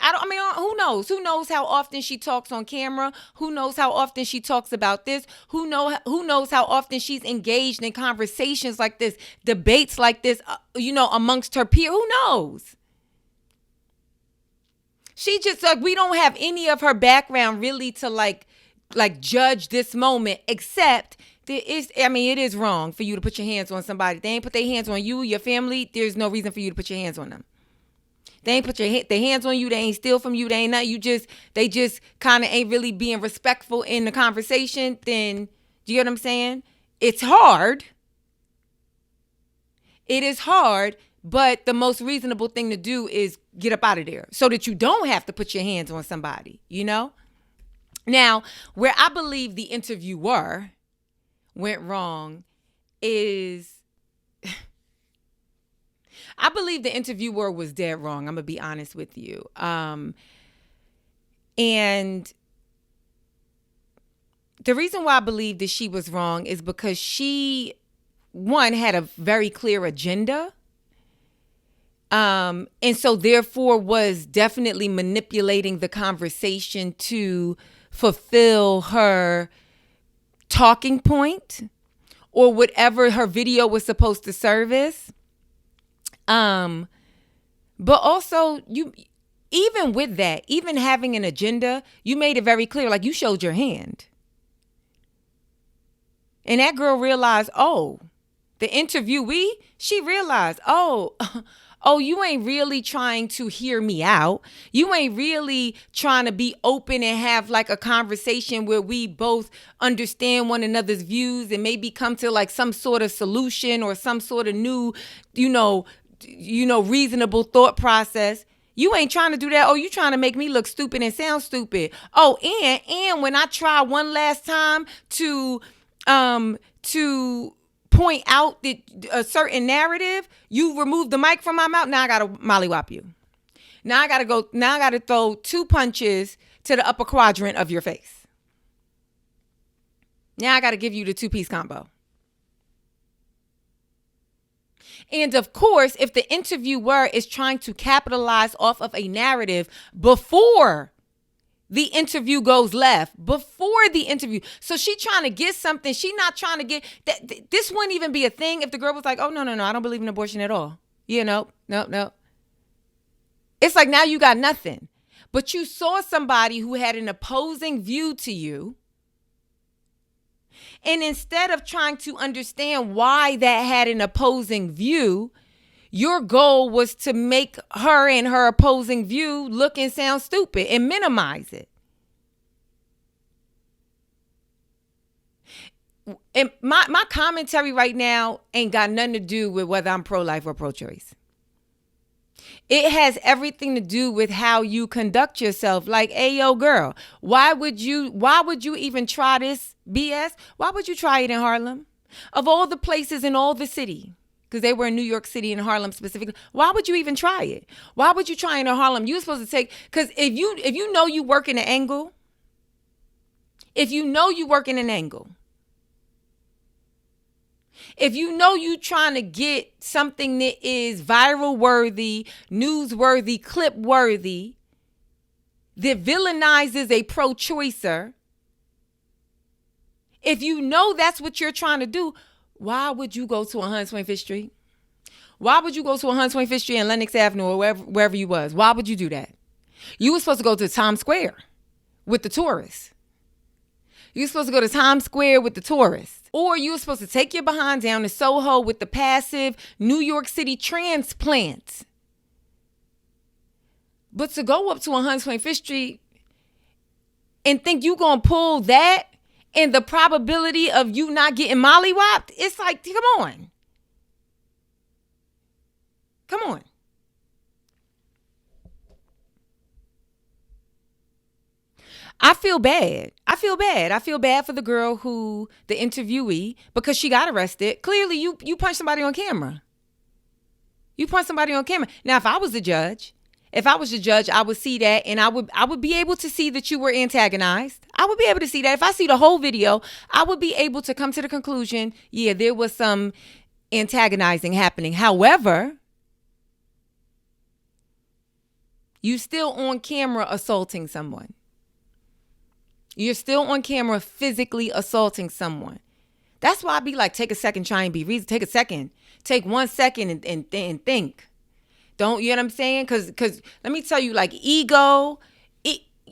who knows? Who knows how often she talks on camera? Who knows how often she talks about this? Who knows how often she's engaged in conversations like this, debates like this, amongst her peers? Who knows? She just like, we don't have any of her background really to like judge this moment, except it is wrong for you to put your hands on somebody. They ain't put their hands on you, your family. There's no reason for you to put your hands on them. They ain't put their hands on you. They ain't steal from you. They ain't nothing. They just kind of ain't really being respectful in the conversation. Then, do you get what I'm saying? It's hard. It is hard, but the most reasonable thing to do is get up out of there so that you don't have to put your hands on somebody, Now, where I believe the interviewer went wrong is, I believe the interviewer was dead wrong. I'm going to be honest with you. And the reason why I believe that she was wrong is because she, one, had a very clear agenda. And so therefore was definitely manipulating the conversation to fulfill her talking point or whatever her video was supposed to service. But also, you, even with that, even having an agenda, you made it very clear, like you showed your hand. And that girl realized, oh, the interviewee, she realized, oh, you ain't really trying to hear me out. You ain't really trying to be open and have like a conversation where we both understand one another's views and maybe come to like some sort of solution or some sort of new, reasonable thought process. You ain't trying to do that. Oh, you trying to make me look stupid and sound stupid. Oh, and when I try one last time to point out a certain narrative, you remove the mic from my mouth. Now I gotta mollywop you. Now I gotta throw 2 punches to the upper quadrant of your face. Now I gotta give you the 2-piece combo. And of course, if the interviewer is trying to capitalize off of a narrative before the interview goes left, before the interview. So she trying to get something. She not trying to get that. This wouldn't even be a thing if the girl was like, oh, no, I don't believe in abortion at all. No. It's like now you got nothing. But you saw somebody who had an opposing view to you. And instead of trying to understand why that had an opposing view, your goal was to make her and her opposing view look and sound stupid and minimize it. And my commentary right now ain't got nothing to do with whether I'm pro-life or pro-choice. It has everything to do with how you conduct yourself. Like, hey, yo, girl, why would you even try this BS? Why would you try it in Harlem? Of all the places in all the city, because they were in New York City and Harlem specifically, why would you even try it? Why would you try it in Harlem? You were supposed to take, because if you know you work in an angle, if you know you trying to get something that is viral worthy, newsworthy, clip worthy, that villainizes a pro-choicer, if you know that's what you're trying to do, why would you go to 125th Street? Why would you go to 125th Street and Lenox Avenue or wherever you was? Why would you do that? You were supposed to go to Times Square with the tourists. You were supposed to go to Times Square with the tourists. Or you were supposed to take your behind down to Soho with the passive New York City transplants. But to go up to 125th Street and think you gonna pull that and the probability of you not getting mollywopped, it's like, come on. I feel bad. I feel bad for the girl the interviewee, because she got arrested. Clearly, you punched somebody on camera. Now, if I was the judge, I would see that, and I would be able to see that you were antagonized. I would be able to see that. If I see the whole video, I would be able to come to the conclusion, yeah, there was some antagonizing happening. However, you still on camera assaulting someone. You're still on camera physically assaulting someone. That's why I be like, take a second, try and be reasonable. Take a second. Take 1 second and think. Don't, you know what I'm saying? Because let me tell you, like,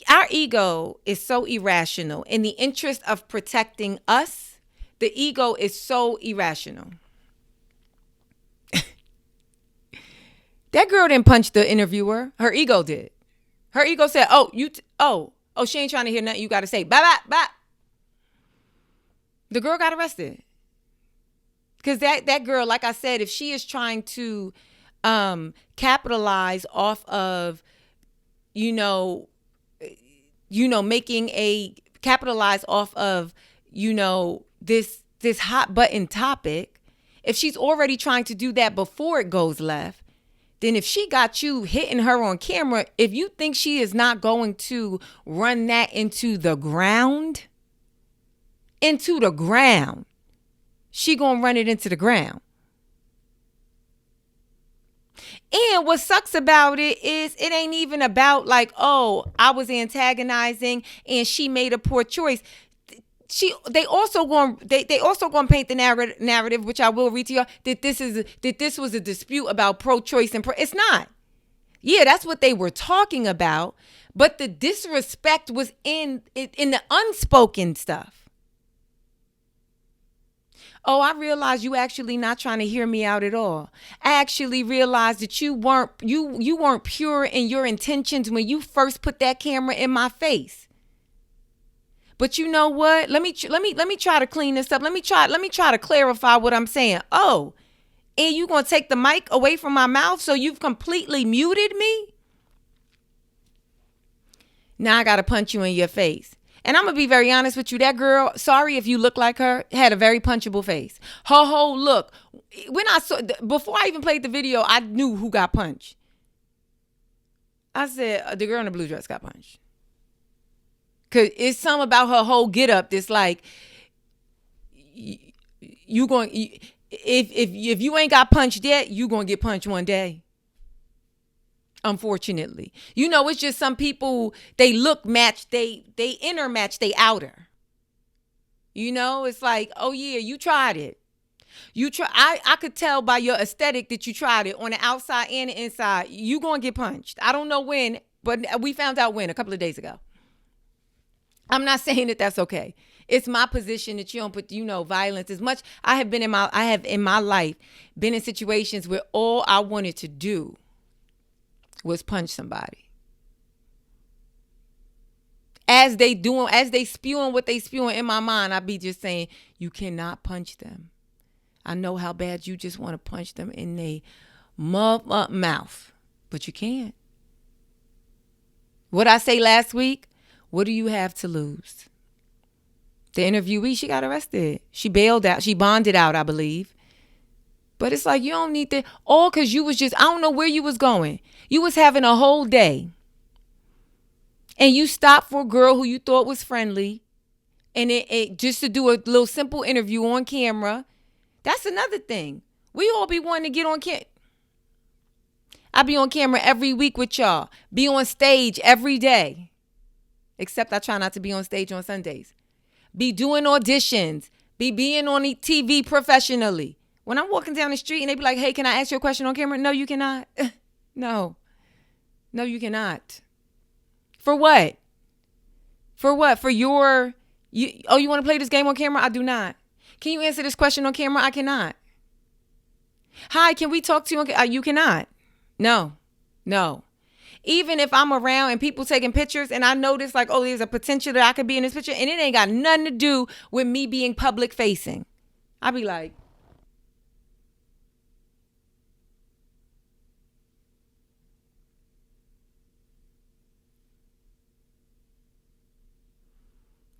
our ego is so irrational. In the interest of protecting us, the ego is so irrational. That girl didn't punch the interviewer. Her ego did. Her ego said, she ain't trying to hear nothing you got to say. Bye. The girl got arrested. Because that girl, like I said, if she is trying to capitalize off of, this hot button topic, if she's already trying to do that before it goes left, then if she got you hitting her on camera, if you think she is not going to run that into the ground, she gonna run it into the ground. And what sucks about it is it ain't even about like, oh, I was antagonizing and she made a poor choice. They also going to paint the narrative, which I will read to you, that this was a dispute about pro-choice and it's not. Yeah, that's what they were talking about, but the disrespect was in the unspoken stuff. Oh, I realized you actually not trying to hear me out at all. I actually realized that you weren't pure in your intentions when you first put that camera in my face. But you know what? Let me try to clean this up. Let me try to clarify what I'm saying. Oh, and you gonna take the mic away from my mouth so you've completely muted me? Now I gotta punch you in your face. And I'm going to be very honest with you. That girl, sorry if you look like her, had a very punchable face. Her whole look. Before I even played the video, I knew who got punched. I said, the girl in the blue dress got punched. Because it's something about her whole get up that's like, if you ain't got punched yet, you going to get punched one day. Unfortunately, it's just some people, they look match, they inner match, they outer. It's like, oh yeah, you tried it. I could tell by your aesthetic that you tried it on the outside and the inside. You gonna get punched. I don't know when, but we found out when, a couple of days ago. I'm not saying that that's okay. It's my position that you don't put, violence as much. I have in my life been in situations where all I wanted to do was punch somebody. As they spewing what they spewing in my mind, I be just saying, you cannot punch them. I know how bad you just want to punch them in their mouth, but you can't. What I say last week, what do you have to lose? The interviewee, she got arrested. She bailed out. She bonded out, I believe. But it's like, you don't need that. All because you was just, I don't know where you was going. You was having a whole day. And you stopped for a girl who you thought was friendly. And it just to do a little simple interview on camera. That's another thing. We all be wanting to get on camera. I be on camera every week with y'all. Be on stage every day. Except I try not to be on stage on Sundays. Be doing auditions. Be being on TV professionally. When I'm walking down the street and they be like, hey, can I ask you a question on camera? No, you cannot. No, you cannot. For what? For what? For you want to play this game on camera? I do not. Can you answer this question on camera? I cannot. Hi, can we talk to you? You cannot. No. Even if I'm around and people taking pictures and I notice like, oh, there's a potential that I could be in this picture and it ain't got nothing to do with me being public facing. I be like,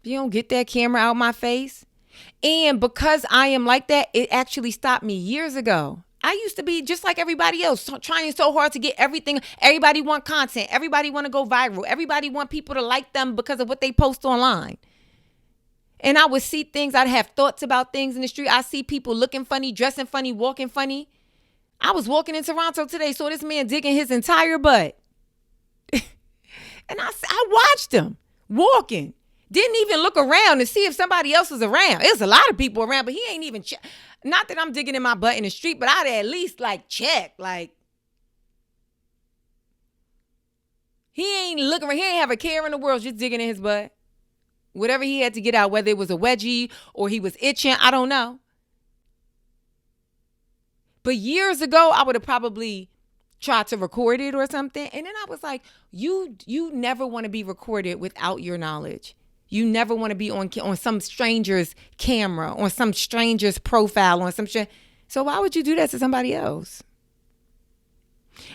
you don't get that camera out my face. And because I am like that, it actually stopped me years ago. I used to be just like everybody else, trying so hard to get everything. Everybody want content. Everybody want to go viral. Everybody want people to like them because of what they post online. And I would see things. I'd have thoughts about things in the street. I see people looking funny, dressing funny, walking funny. I was walking in Toronto today, saw this man digging his entire butt. And I watched him walking. Didn't even look around to see if somebody else was around. There's a lot of people around, but he ain't even check. Not that I'm digging in my butt in the street, but I'd at least check. He ain't looking around. He ain't have a care in the world, just digging in his butt. Whatever he had to get out, whether it was a wedgie or he was itching, I don't know. But years ago, I would have probably tried to record it or something. And then I was like, you never want to be recorded without your knowledge. You never want to be on some stranger's camera, on some stranger's profile, on some shit. So why would you do that to somebody else?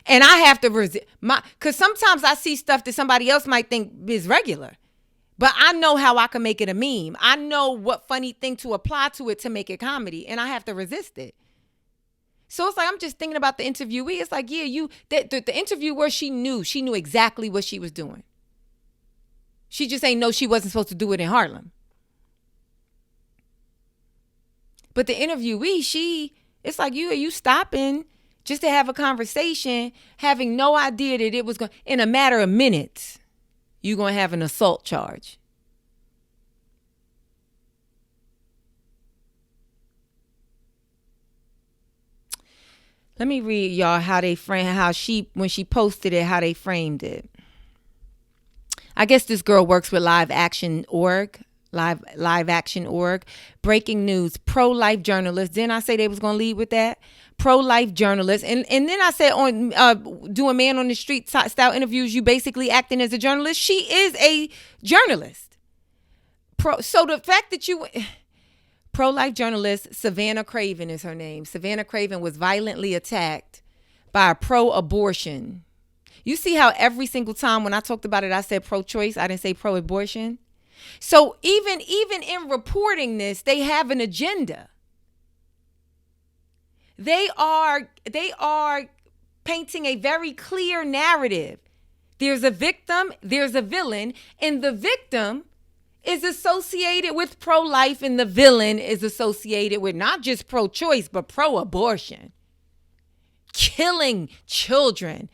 And I have to resist because sometimes I see stuff that somebody else might think is regular. But I know how I can make it a meme. I know what funny thing to apply to it to make it comedy. And I have to resist it. So it's like, I'm just thinking about the interviewee. It's like, yeah, the interviewer, she knew exactly what she was doing. She just ain't know she wasn't supposed to do it in Harlem. But the interviewee, it's like, you stopping just to have a conversation, having no idea that it was going, in a matter of minutes, you're going to have an assault charge. Let me read y'all how they frame, when she posted it, how they framed it. I guess this girl works with Live Action Org. Breaking news, pro-life journalist. Didn't I say they was going to lead with that? Pro-life journalist. And then I said on doing man on the street style interviews, you basically acting as a journalist. She is a journalist. So the fact that you... Pro-life journalist Savannah Craven is her name. Savannah Craven was violently attacked by a pro-abortion. You see how every single time when I talked about it, I said pro-choice. I didn't say pro-abortion. So even in reporting this, they have an agenda. They are painting a very clear narrative. There's a victim, there's a villain, and the victim is associated with pro-life and the villain is associated with not just pro-choice, but pro-abortion. Killing children.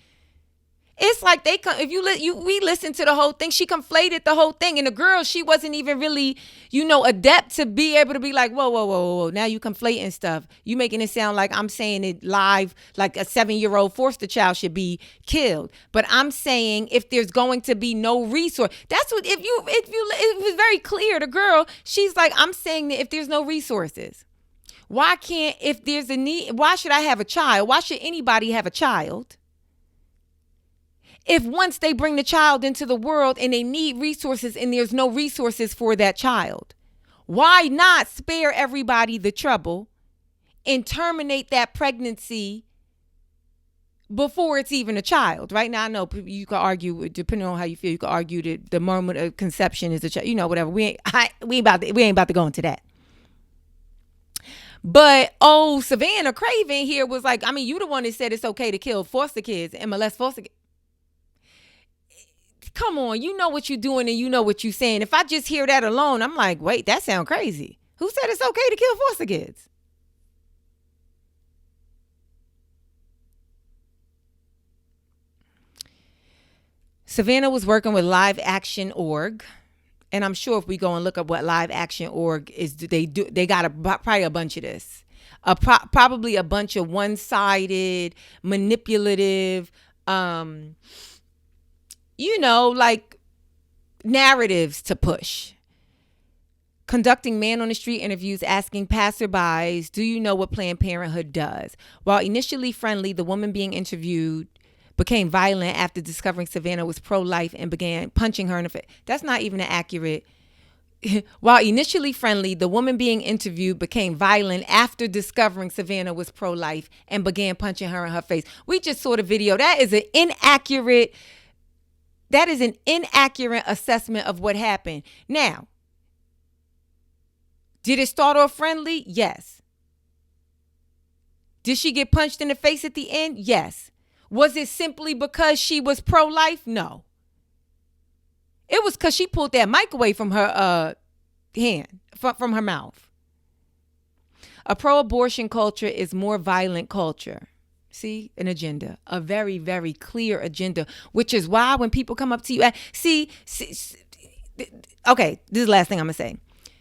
It's like we listened to the whole thing. She conflated the whole thing. And the girl, she wasn't even really, adept to be able to be like, whoa. Now you conflating stuff. You making it sound like I'm saying it live, like a 7-year-old foster child should be killed. But I'm saying if there's going to be no resource, that's what, it was very clear. The girl, she's like, I'm saying that if there's no resources, if there's a need, why should I have a child? Why should anybody have a child? If once they bring the child into the world and they need resources and there's no resources for that child, why not spare everybody the trouble and terminate that pregnancy before it's even a child? Right now, I know you could argue, depending on how you feel, you could argue that the moment of conception is a child, whatever. We ain't about to go into that. But, Savannah Craven here was like, you the one that said it's okay to kill foster kids and molest foster kids. Come on, you know what you're doing and you know what you're saying. If I just hear that alone, I'm like, wait, that sounds crazy. Who said it's okay to kill foster kids? Savannah was working with Live Action Org. And I'm sure if we go and look up what Live Action Org is, they got probably a bunch of this. Probably a bunch of one-sided, manipulative, like narratives to push. Conducting man on the street interviews, asking passerbys, do you know what Planned Parenthood does? While initially friendly, the woman being interviewed became violent after discovering Savannah was pro-life and began punching her in the face. That's not even an accurate. While initially friendly, the woman being interviewed became violent after discovering Savannah was pro-life and began punching her in her face. We just saw the video. That is an inaccurate assessment of what happened. Now, did it start off friendly? Yes. Did she get punched in the face at the end? Yes. Was it simply because she was pro-life? No. It was because she pulled that mic away from her hand, from her mouth. A pro-abortion culture is more violent culture. See, an agenda, a very, very clear agenda, which is why when people come up to you, okay, this is the last thing I'm going to say.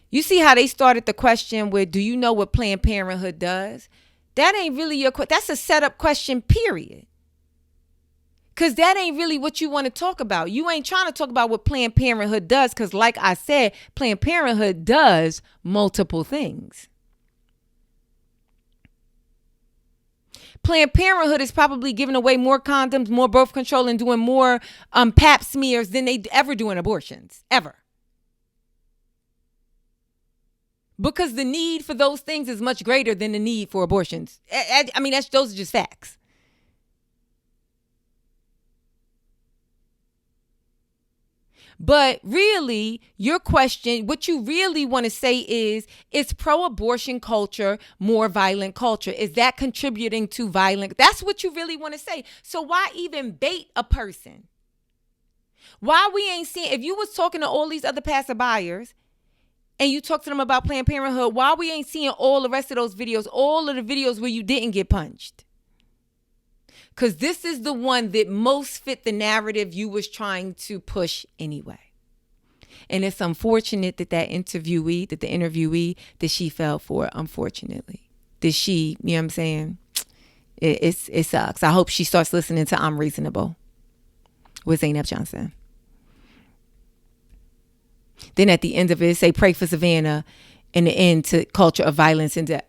You see how they started the question with, do you know what Planned Parenthood does? That ain't really your question. That's a setup question, period. Because that ain't really what you want to talk about. You ain't trying to talk about what Planned Parenthood does because, like I said, Planned Parenthood does multiple things. Planned Parenthood is probably giving away more condoms, more birth control, and doing more pap smears than they ever do in abortions, ever. Because the need for those things is much greater than the need for abortions. Those are just facts. But really, your question, what you really want to say is pro-abortion culture more violent culture? Is that contributing to violent? That's what you really want to say. So why even bait a person? Why we ain't seeing, if you was talking to all these other passerbyers and you talk to them about Planned Parenthood, why we ain't seeing all the rest of those videos, all of the videos where you didn't get punched? Because this is the one that most fit the narrative you was trying to push anyway. And it's unfortunate that the interviewee, that she fell for it, unfortunately. That she, you know what I'm saying? It sucks. I hope she starts listening to I'm Reasonable with Zainab Johnson. Then at the end of it say pray for Savannah and the end to culture of violence and death.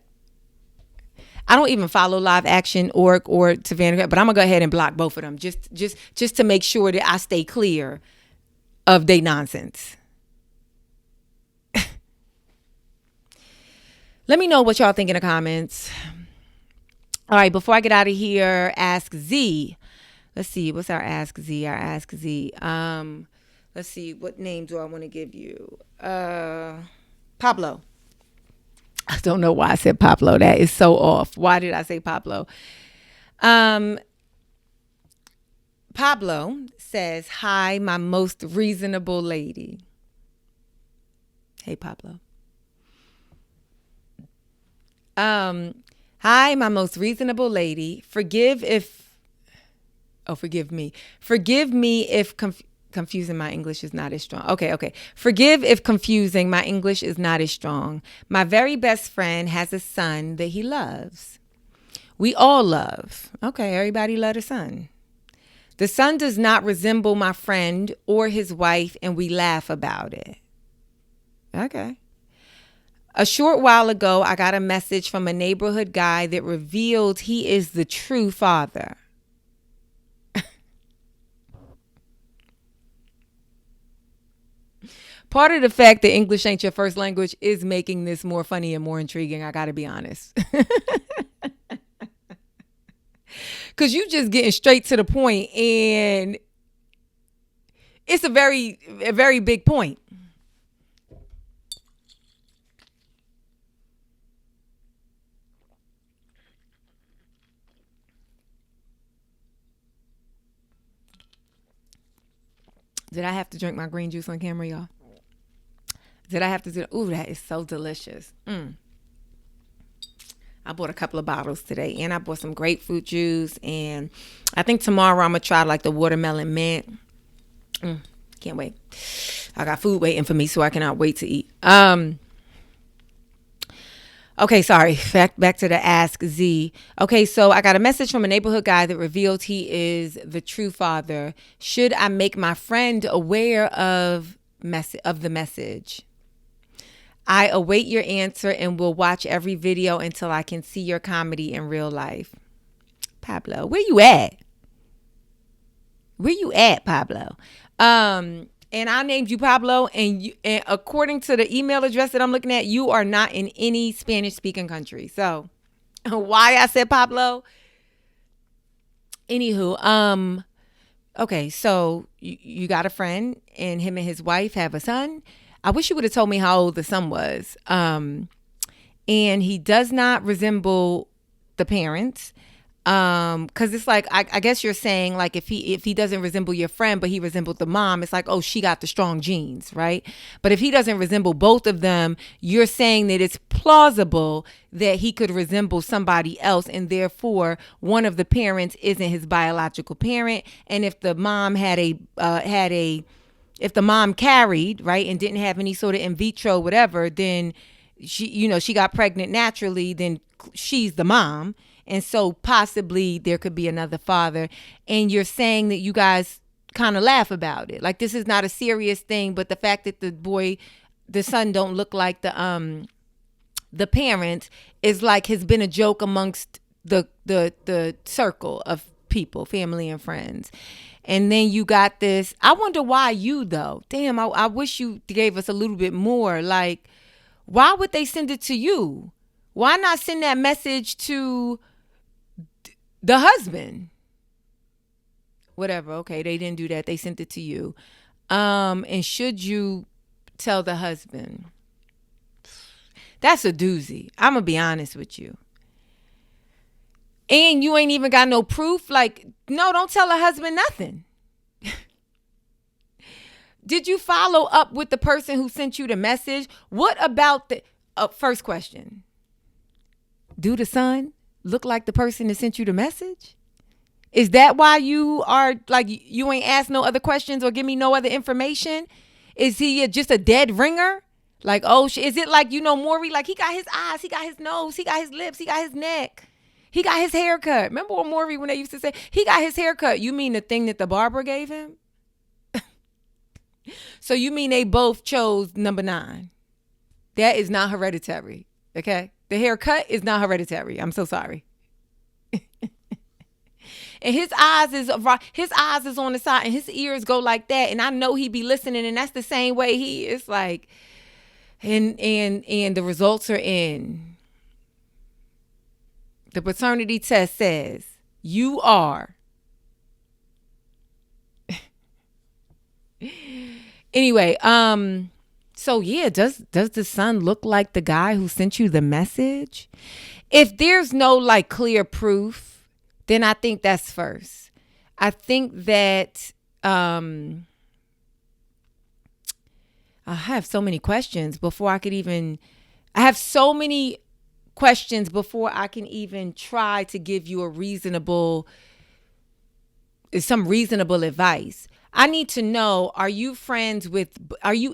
I don't even follow Live Action or Savannah, but I'm gonna go ahead and block both of them just to make sure that I stay clear of their nonsense. Let me know what y'all think in the comments. All right, before I get out of here, Ask Z. Let's see, what's our Ask Z? Our Ask Z. Let's see, what name do I want to give you? Pablo. I don't know why I said Pablo. That is so off. Why did I say Pablo? Pablo says, hi, my most reasonable lady. Hey, Pablo. Hi, my most reasonable lady. Forgive me if confusing my English is not as strong. Okay. Forgive if confusing, my English is not as strong. My very best friend has a son that he loves. We all love. Okay, everybody love a son. The son does not resemble my friend or his wife, and we laugh about it. Okay. A short while ago, I got a message from a neighborhood guy that revealed he is the true father. Part of the fact that English ain't your first language is making this more funny and more intriguing. I got to be honest. Because you just getting straight to the point, and it's a very big point. Did I have to drink my green juice on camera, y'all? Did I have to do that? Ooh, that is so delicious. I bought a couple of bottles today, and I bought some grapefruit juice, and I think tomorrow I'm going to try like the watermelon mint. Can't wait. I got food waiting for me, so I cannot wait to eat. Okay, sorry. Back to the Ask Z. Okay, so I got a message from a neighborhood guy that revealed he is the true father. Should I make my friend aware of the message? I await your answer and will watch every video until I can see your comedy in real life. Pablo, where you at? Where you at, Pablo? And I named you Pablo, and according to the email address that I'm looking at, you are not in any Spanish-speaking country. So, why I said Pablo? Anywho, okay, so you got a friend, and him and his wife have a son. I wish you would have told me how old the son was. And he does not resemble the parents. Cause it's like, I guess you're saying like, if he doesn't resemble your friend, but he resembled the mom, it's like, oh, she got the strong genes, right? But if he doesn't resemble both of them, you're saying that it's plausible that he could resemble somebody else, and therefore one of the parents isn't his biological parent. And if the mom if the mom carried, right, and didn't have any sort of in vitro, whatever, then she got pregnant naturally, then she's the mom. And so possibly there could be another father. And you're saying that you guys kind of laugh about it. Like, this is not a serious thing, but the fact that the son don't look like the parents is like, has been a joke amongst the circle of people, family and friends. And then you got this. I wonder why you, though. Damn, I wish you gave us a little bit more. Like, why would they send it to you? Why not send that message to the husband? Whatever. Okay, they didn't do that. They sent it to you. And should you tell the husband? That's a doozy. I'm going to be honest with you. And you ain't even got no proof. Like, no, don't tell a husband nothing. Did you follow up with the person who sent you the message? What about the first question? Do the son look like the person that sent you the message? Is that why you are like, you ain't asked no other questions or give me no other information? Is he just a dead ringer? Like, oh, is it like, Maury, like he got his eyes, he got his nose, he got his lips, he got his neck, he got his haircut. Remember what Maury, when they used to say, he got his haircut. You mean the thing that the barber gave him? So you mean they both chose number 9? That is not hereditary, okay? The haircut is not hereditary. I'm so sorry. And his eyes is on the side and his ears go like that. And I know he be listening, and that's the same way he is like, and the results are in. The paternity test says you are. Anyway, so yeah, does the son look like the guy who sent you the message? If there's no like clear proof, then I think that's first. I think that I have so many questions before I can even try to give you some reasonable advice. I need to know, are you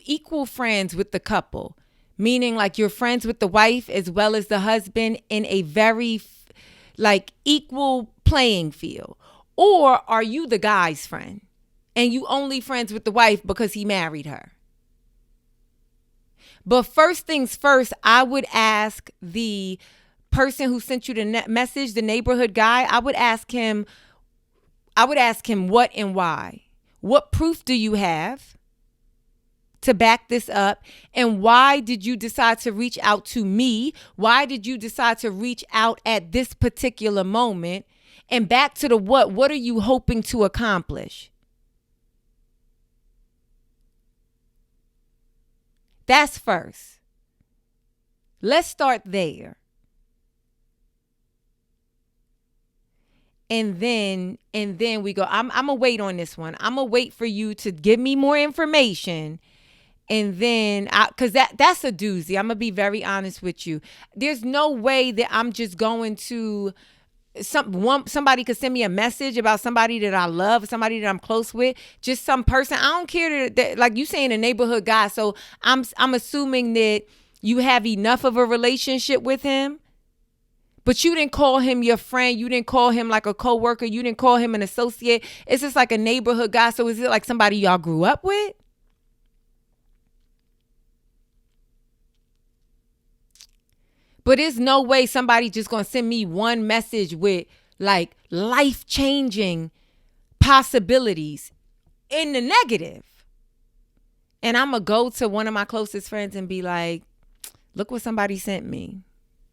equal friends with the couple? Meaning like you're friends with the wife as well as the husband in a very like equal playing field? Or are you the guy's friend and you only friends with the wife because he married her? But first things first, I would ask the person who sent you the message, the neighborhood guy, I would ask him what and why. What proof do you have to back this up? And why did you decide to reach out to me? Why did you decide to reach out at this particular moment? And back to the what are you hoping to accomplish? That's first. Let's start there. And then we go, I'm going to wait on this one. I'm going to wait for you to give me more information. And then, because that's a doozy. I'm going to be very honest with you. There's no way that I'm just going to, somebody could send me a message about somebody that I love, somebody that I'm close with, just some person. I don't care that like you saying a neighborhood guy. So I'm assuming that you have enough of a relationship with him. But you didn't call him your friend. You didn't call him like a coworker. You didn't call him an associate. It's just like a neighborhood guy. So is it like somebody y'all grew up with? But there's no way somebody just going to send me one message with like life-changing possibilities in the negative. And I'm going to go to one of my closest friends and be like, look what somebody sent me.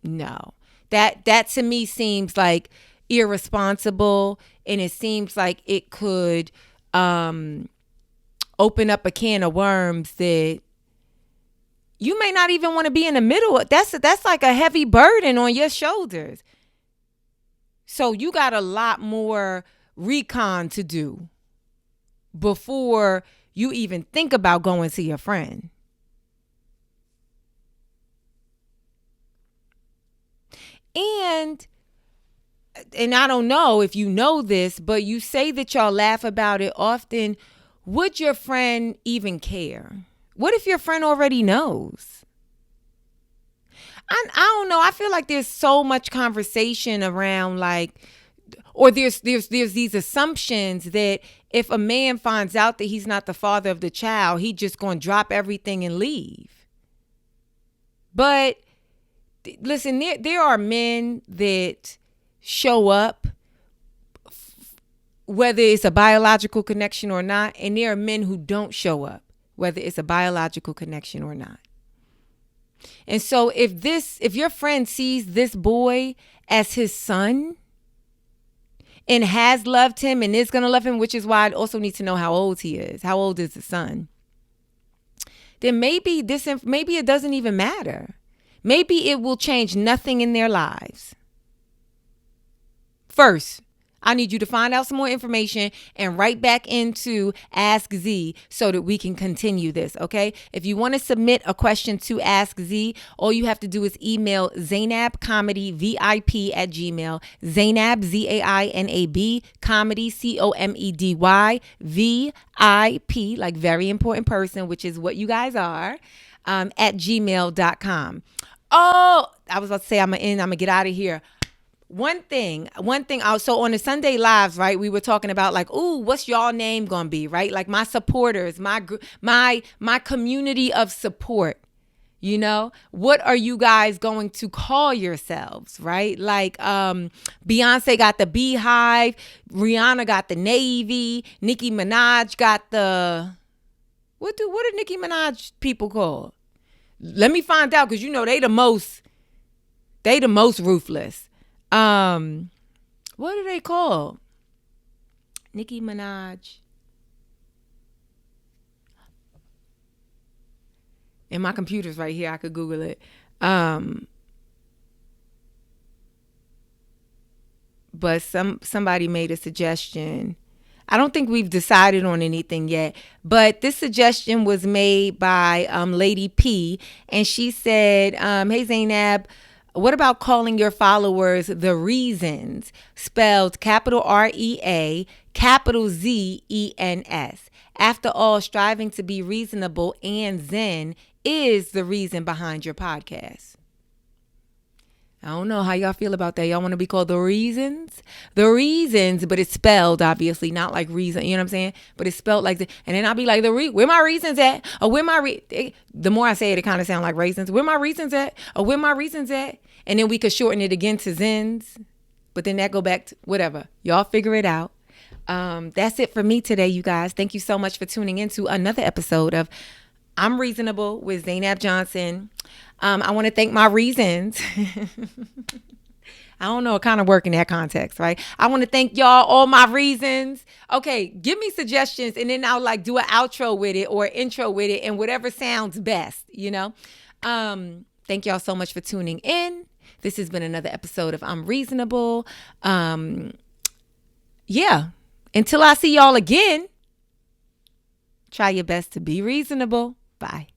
No. That to me seems like irresponsible, and it seems like it could open up a can of worms that you may not even want to be in the middle of. That's like a heavy burden on your shoulders. So you got a lot more recon to do before you even think about going to your friend. And I don't know if you know this, but you say that y'all laugh about it often. Would your friend even care? What if your friend already knows? I don't know. I feel like there's so much conversation around like, or there's these assumptions that if a man finds out that he's not the father of the child, he just going to drop everything and leave. But listen, there are men that show up, whether it's a biological connection or not, and there are men who don't show up, whether it's a biological connection or not. And so if your friend sees this boy as his son and has loved him and is going to love him, which is why I also need to know how old he is. How old is the son? Then maybe it doesn't even matter. Maybe it will change nothing in their lives. First, I need you to find out some more information and write back into Ask Z so that we can continue this, okay? If you want to submit a question to Ask Z, all you have to do is email ZainabComedyVIP at Gmail. Zainab, ZAINAB, comedy, COMEDY, VIP, like very important person, which is what you guys are, at gmail.com. Oh, I was about to say I'm gonna get out of here. One thing. So on the Sunday lives, right, we were talking about like, ooh, what's y'all name gonna be, right? Like my supporters, my community of support. You know, what are you guys going to call yourselves, right? Like Beyonce got the Beehive, Rihanna got the Navy, Nicki Minaj got the what do Nicki Minaj people call? Let me find out, because you know they the most ruthless. What do they call Nicki Minaj? And my computer's right here. I could Google it. But somebody made a suggestion. I don't think we've decided on anything yet, but this suggestion was made by Lady P, and she said, hey Zainab, what about calling your followers the Reasons, spelled capital REA, capital ZENS? After all, striving to be reasonable and zen is the reason behind your podcast. I don't know how y'all feel about that. Y'all want to be called the Reasons? The Reasons, but it's spelled, obviously, not like reason. You know what I'm saying? But it's spelled like that. And then I'll be like, where my reasons at? Or where my the more I say it, it kind of sounds like raisins. Where my reasons at? Or where my reasons at? And then we could shorten it again to Zens. But then that go back to whatever. Y'all figure it out. That's it for me today, you guys. Thank you so much for tuning in to another episode of I'm Reasonable with Zainab Johnson. I want to thank my reasons. I don't know, it kind of work in that context, right? I want to thank y'all, all my reasons. Okay, give me suggestions, and then I'll like do an outro with it or intro with it, and whatever sounds best, you know? Thank y'all so much for tuning in. This has been another episode of I'm Reasonable. Yeah, until I see y'all again, try your best to be reasonable. Bye.